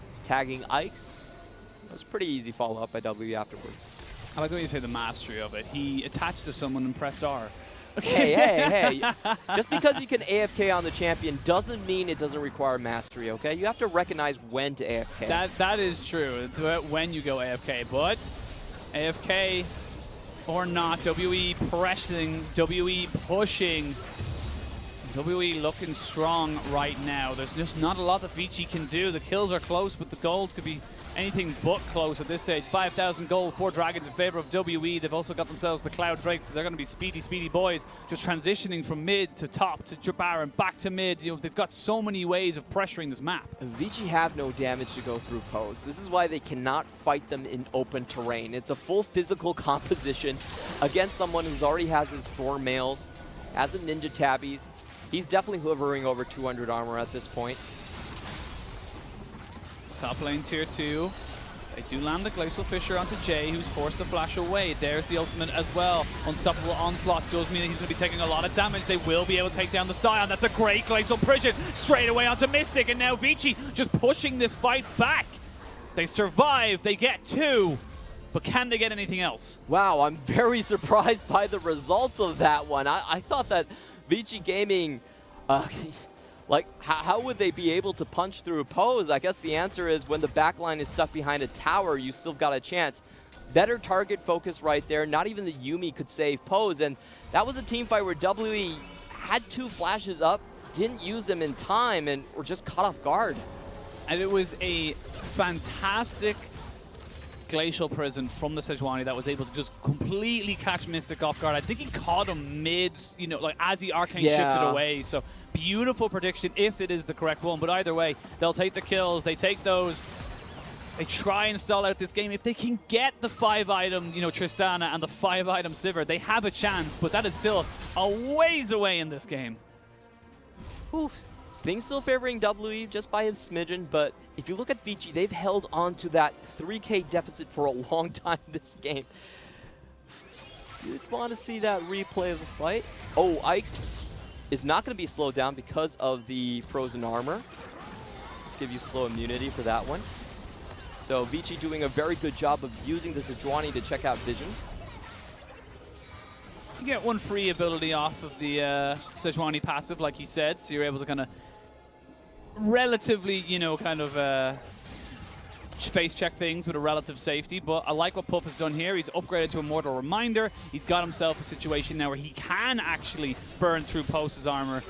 He's tagging Ike's. It was a pretty easy follow-up by W afterwards. I like the way you say the mastery of it. He attached to someone and pressed R. Hey. Just because you can AFK on the champion doesn't mean it doesn't require mastery, okay? You have to recognize when to AFK. That is true. It's about when you go AFK. But AFK or not, WE pressing, WE pushing. WE looking strong right now. There's just not a lot that Vici can do. The kills are close, but the gold could be anything but close at this stage. 5,000 gold, 4 dragons in favor of WE. They've also got themselves the Cloud Drakes, so they're going to be speedy boys, just transitioning from mid to top to Baron, back to mid. You know, they've got so many ways of pressuring this map. Vici have no damage to go through pose. This is why they cannot fight them in open terrain. It's a full physical composition against someone who's already has his Thorn Mails, has a Ninja Tabbies. He's definitely hovering over 200 armor at this point. Top lane tier 2. They do land the Glacial Fissure onto Jay, who's forced to flash away. There's the ultimate as well. Unstoppable Onslaught does mean that he's going to be taking a lot of damage. They will be able to take down the Sion. That's a great Glacial Prison. Straight away onto Mystic, and now Vici just pushing this fight back. They survive. They get 2. But can they get anything else? Wow, I'm very surprised by the results of that one. I thought that Vici Gaming, like, how would they be able to punch through a pose? I guess the answer is when the backline is stuck behind a tower, you still got a chance. Better target focus right there. Not even the Yuumi could save pose. And that was a team fight where WE had 2 flashes up, didn't use them in time, and were just caught off guard. And it was a fantastic Glacial Prison from the Sejuani that was able to just completely catch Mystic off guard. I think he caught him mid, you know, like as the Arcane shifted away. So beautiful prediction if it is the correct one. But either way, they'll take the kills. They take those. They try and stall out this game. If they can get the 5-item, you know, Tristana and the 5-item Sivir, they have a chance. But that is still a ways away in this game. Oof. Things still favoring WE just by a smidgen, but if you look at Vici, they've held on to that 3K deficit for a long time this game. Did want to see that replay of the fight. Oh, Ike's is not going to be slowed down because of the frozen armor. Let's give you slow immunity for that one. So Vici doing a very good job of using the Sejuani to check out vision. You get 1 free ability off of the Sejuani passive, like he said, so you're able to kind of relatively, you know, kind of face check things with a relative safety. But I like what Puff has done here. He's upgraded to Immortal Reminder. He's got himself a situation now where he can actually burn through Post's armor.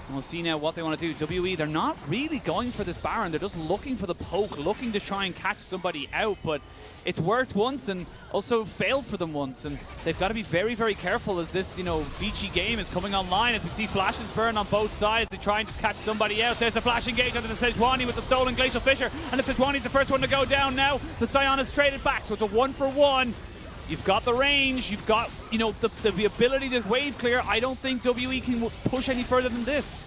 And we'll see now what they want to do. WE, they're not really going for this Baron. They're just looking for the poke, looking to try and catch somebody out. But it's worked once and also failed for them once. And they've got to be very, very careful as this, you know, Vici game is coming online. As we see flashes burn on both sides, they try and just catch somebody out. There's a flash engage onto the Sejuani with the stolen Glacial Fissure. And the Sejuani's the first one to go down now. The Sion is traded back, so it's a 1-for-1. You've got the range, you've got, you know, the ability to wave clear. I don't think WE can push any further than this.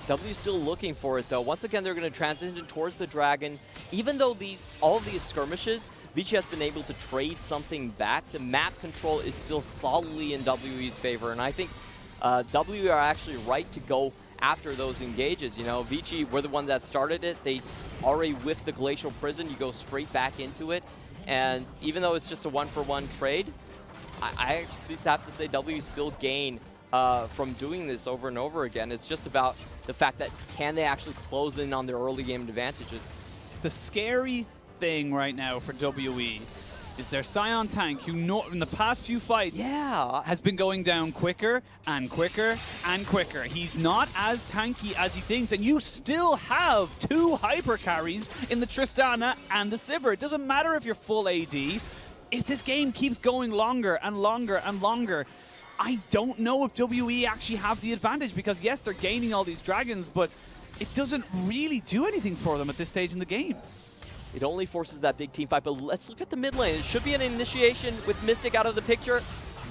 W's still looking for it though. Once again, they're going to transition towards the dragon. Even though all of these skirmishes, Vici has been able to trade something back. The map control is still solidly in WE's favor, and I think W are actually right to go after those engages. You know, Vici were the one that started it. They already whiffed the Glacial Prison. You go straight back into it. And even though it's just a 1-for-1 trade, I just have to say W still gain from doing this over and over again. It's just about the fact that can they actually close in on their early game advantages. The scary thing right now for WE is their Sion tank, who in the past few fights has been going down quicker and quicker and quicker. He's not as tanky as he thinks, and you still have 2 hyper carries in the Tristana and the Sivir. It doesn't matter if you're full AD. If this game keeps going longer and longer and longer, I don't know if WE actually have the advantage, because yes, they're gaining all these dragons, but it doesn't really do anything for them at this stage in the game. It only forces that big team fight, but let's look at the mid lane. It should be an initiation with Mystic out of the picture.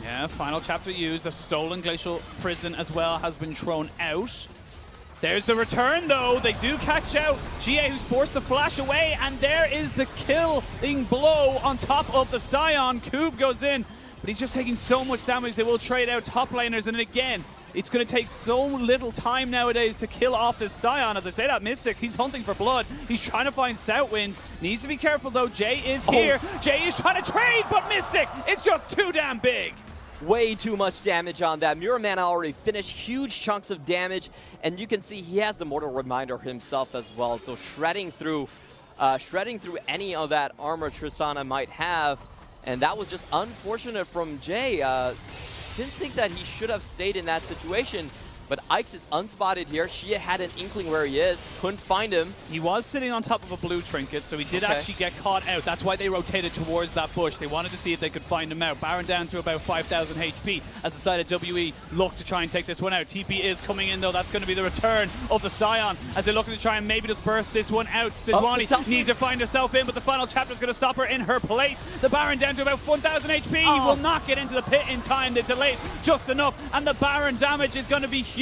Yeah, final chapter used. The stolen Glacial Prison as well has been thrown out. There's the return, though. They do catch out xiye, who's forced to flash away, and there is the killing blow on top of the Sion. Cube goes in, but he's just taking so much damage. They will trade out top laners, and again, it's going to take so little time nowadays to kill off this Sion. As I say that, Mystics, he's hunting for blood. He's trying to find Southwind. Needs to be careful, though. Jay is here. Jay is trying to trade, but Mystic, it's just too damn big. Way too much damage on that. Mirror Mana already finished huge chunks of damage, and you can see he has the Mortal Reminder himself as well. So shredding through any of that armor Tristana might have, and that was just unfortunate from Jay. Didn't think that he should have stayed in that situation, but Ike's is unspotted here. xiye had an inkling where he is, couldn't find him. He was sitting on top of a blue trinket, so he did actually get caught out. That's why they rotated towards that bush. They wanted to see if they could find him out. Baron down to about 5,000 HP as the side of WE look to try and take this one out. TP is coming in, though. That's going to be the return of the Sion as they're looking to try and maybe just burst this one out. Sejuani needs to find herself in, but the final chapter is going to stop her in her place. The Baron down to about 1,000 HP. He will not get into the pit in time. They delayed just enough, and the Baron damage is going to be huge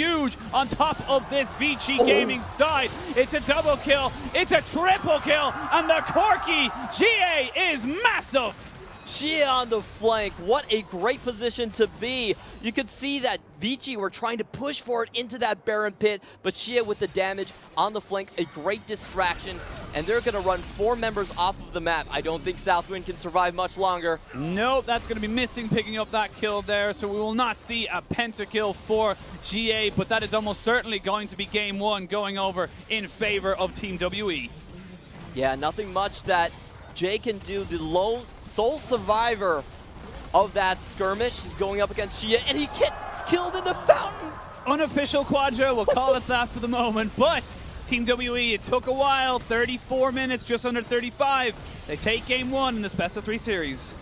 on top of this Vici Gaming side. It's a double kill, it's a triple kill, and the Corki xiye is massive. xiye on the flank, what a great position to be. You could see that Vici were trying to push for it into that Baron pit, but xiye with the damage on the flank, a great distraction, and they're going to run 4 members off of the map. I don't think Southwind can survive much longer. Nope, that's going to be missing, picking up that kill there, so we will not see a pentakill for xiye, but that is almost certainly going to be game 1 going over in favor of Team WE. Yeah, nothing much that Jay can do. The lone sole survivor of that skirmish. He's going up against xiye, and he gets killed in the fountain. Unofficial quadra, we'll call it that for the moment, but Team WE, it took a while, 34 minutes, just under 35. They take game 1 in this best-of-3 series.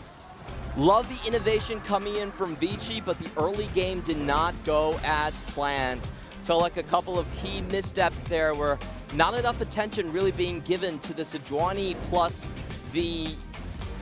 Love the innovation coming in from Vici, but the early game did not go as planned. Felt like a couple of key missteps there where not enough attention really being given to the Sejuani plus the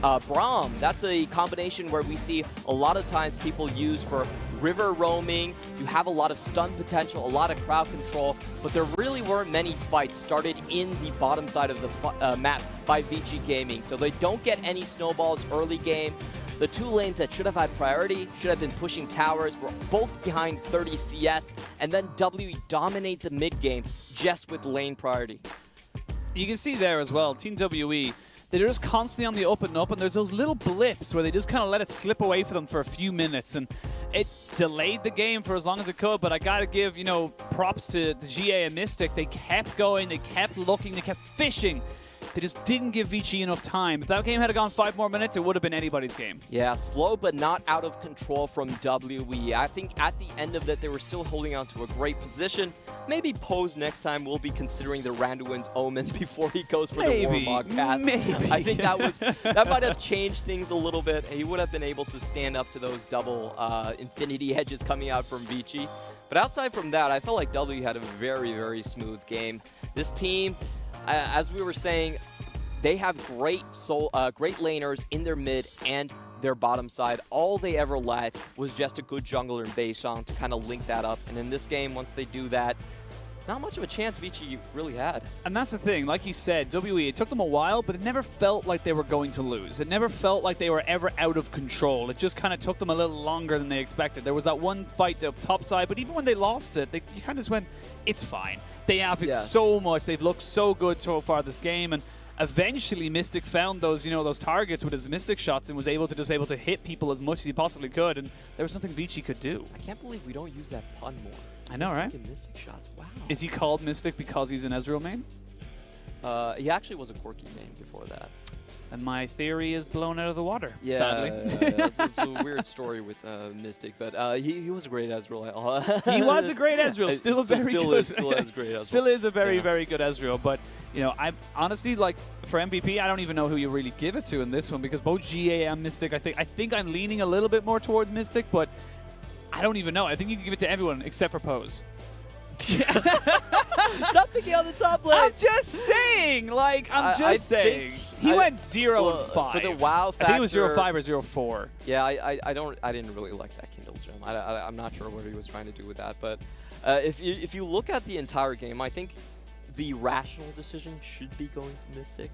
Braum. That's a combination where we see a lot of times people use for river roaming. You have a lot of stun potential, a lot of crowd control, but there really weren't many fights started in the bottom side of the map by Vici Gaming. So they don't get any snowballs early game. The 2 lanes that should have had priority, should have been pushing towers, were both behind 30 CS, and then WE dominate the mid game just with lane priority. You can see there as well, Team WE, they're just constantly on the up and up, and there's those little blips where they just kind of let it slip away for them for a few minutes, and it delayed the game for as long as it could, but I gotta give, you know, props to the xiye and Mystic. They kept going, they kept looking, they kept fishing. They just didn't give Vici enough time. If that game had gone 5 more minutes, it would have been anybody's game. Yeah, slow but not out of control from WE. I think at the end of that, they were still holding on to a great position. Maybe Pose next time will be considering the Randuin's Omen before he goes for the Warmog path. Maybe. I think that might have changed things a little bit. He would have been able to stand up to those double infinity hedges coming out from Vici. But outside from that, I felt like W had a very, very smooth game. This team, as we were saying, they have great laners in their mid and their bottom side. All they ever lacked was just a good jungler in beishang to kind of link that up. And in this game, once they do that, not much of a chance Vici really had. And that's the thing, like you said, WE, it took them a while, but it never felt like they were going to lose. It never felt like they were ever out of control. It just kind of took them a little longer than they expected. There was that one fight up top side, but even when they lost it, you kind of just went, it's fine. They have it so much. They've looked so good so far this game, and eventually Mystic found those, you know, those targets with his Mystic shots and was able to hit people as much as he possibly could, and there was nothing Vici could do. I can't believe we don't use that pun more. I know, Mystic right? and Mystic shots, wow. Is he called Mystic because he's an Ezreal main? He actually was a Corki main before that. And my theory is blown out of the water, yeah, sadly. It's a weird story with Mystic, but he was a great Ezreal. He was a great Ezreal, still a very good. Still is great Ezreal. Still is a very, very good Ezreal, but you know, I'm honestly, like, for MVP, I don't even know who you really give it to in this one, because both xiye and Mystic, I think I'm leaning a little bit more towards Mystic, but I don't even know. I think you can give it to everyone except for Pose. Stop picking on the top lane. I'm just saying, like, I'm saying. He went 0-5. For the WoW factor. I think it was 0-5 or 0-4. Yeah, I didn't really like that Kindle Gem. I'm not sure what he was trying to do with that, but if you look at the entire game, I think the rational decision should be going to Mystic.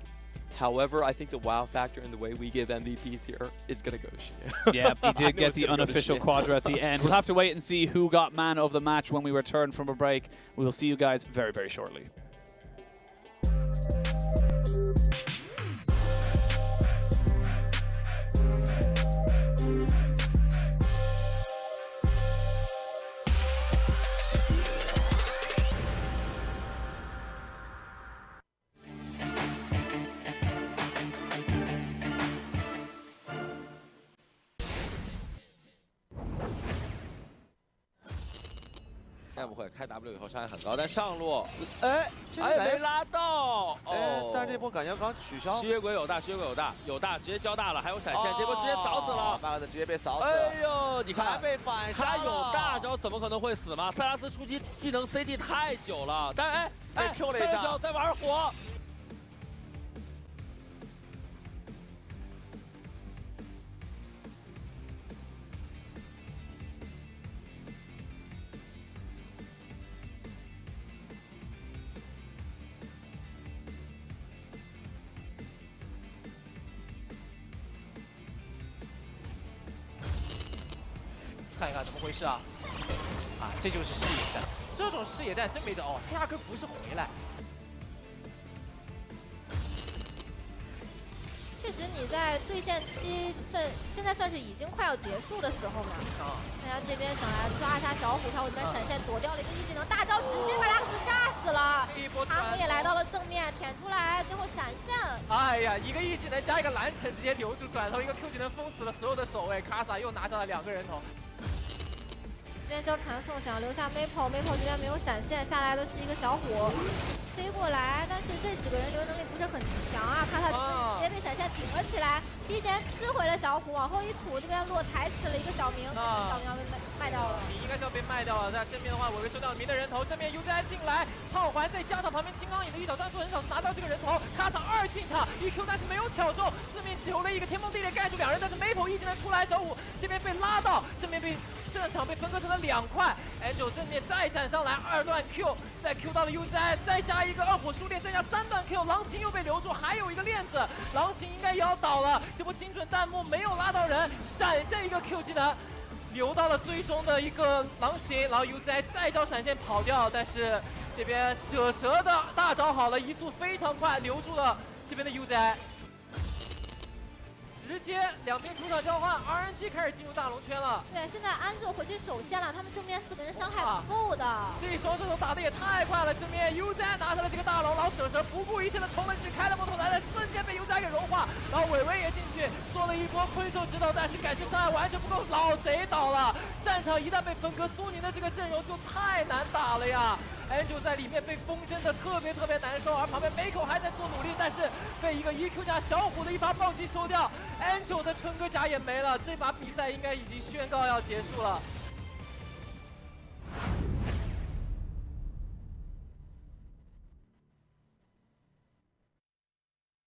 However, I think the WoW factor and the way we give MVPs here is going to go to Xiye. Yeah, he did get the unofficial quadra at the end. We'll have to wait and see who got man of the match when we return from a break. We will see you guys very, very shortly.不会开 W 以后伤害很高，但上路，哎，没拉到，哦，但是这波感觉刚取消。吸血鬼有大，吸血鬼有大，直接交大了，还有闪现，这波直接扫死了，8个直接被扫死。哎呦，你看，还被反杀，他有大招怎么可能会死嘛？塞拉斯出击技能 CD 太久了，但被 Q 了一下，在玩火。 看一看怎么回事啊！啊，这就是视野战，这种视野战真没得哦，他压根不是回来。确实，你在对线期现在算是已经快要结束的时候嘛。大家这边想来抓一下小虎，他这边闪现躲掉了一个一技能，大招直接把他给炸死了。他们也来到了正面，舔出来，最后闪现。哎呀，一个一技能加一个蓝城，直接留住，转头一个 Q 技能封死了所有的走位，卡萨又拿下了2个人头。 这边交传送，想留下 Maple 这边没有闪现，下来的是一个小虎，飞过来，但是这几个人流能力不是很强啊，卡塔直接被闪现顶了起来，提前吃回了小虎，往后一吐，这边落抬死了一个小明，小明要被卖掉了。你应该是要被卖掉了，在正面的话，我会收掉明的人头，正面 UZI 进来，套环再加上旁边青钢影的一脚战术，很少拿到这个人头，卡塔2进场，EQ 但是没有挑中，正面留了一个天崩地裂盖住2人，但是 Maple 一技能出来，小虎这边被拉到，正面被。 正场被分割成了2块 ，Angel 正面再斩上来，2段 Q， 再 Q 到了 UZI， 再加一个2火书链，再加3段 Q， 狼行又被留住，还有一个链子，狼行应该也要倒了。这波精准弹幕没有拉到人，闪现一个 Q 技能，留到了最终的一个狼行，然后 UZI 再招闪现跑掉，但是这边舍蛇的大招好了，移速非常快，留住了这边的 UZI。 直接两边出场交换 ，RNG 开始进入大龙圈了。对，现在安卓回去守线了，他们正面4个人伤害不够的。这一双射手打的也太快了，正面 UZI 拿下了这个大龙，然后舍蛇不顾一切的冲了进去，开了摩托来了，瞬间被 UZI 给融化，然后伟伟也进去做了一波困兽之斗，但是感觉伤害完全不够，老贼倒了。战场一旦被分割，苏宁的这个阵容就太难打了呀。 Angel 在里面被风筝的特别难受，而旁边 Mako 还在做努力，但是被一个 EQ 加小虎的一发暴击收掉 ，Angel 的春哥甲也没了，这把比赛应该已经宣告要结束了。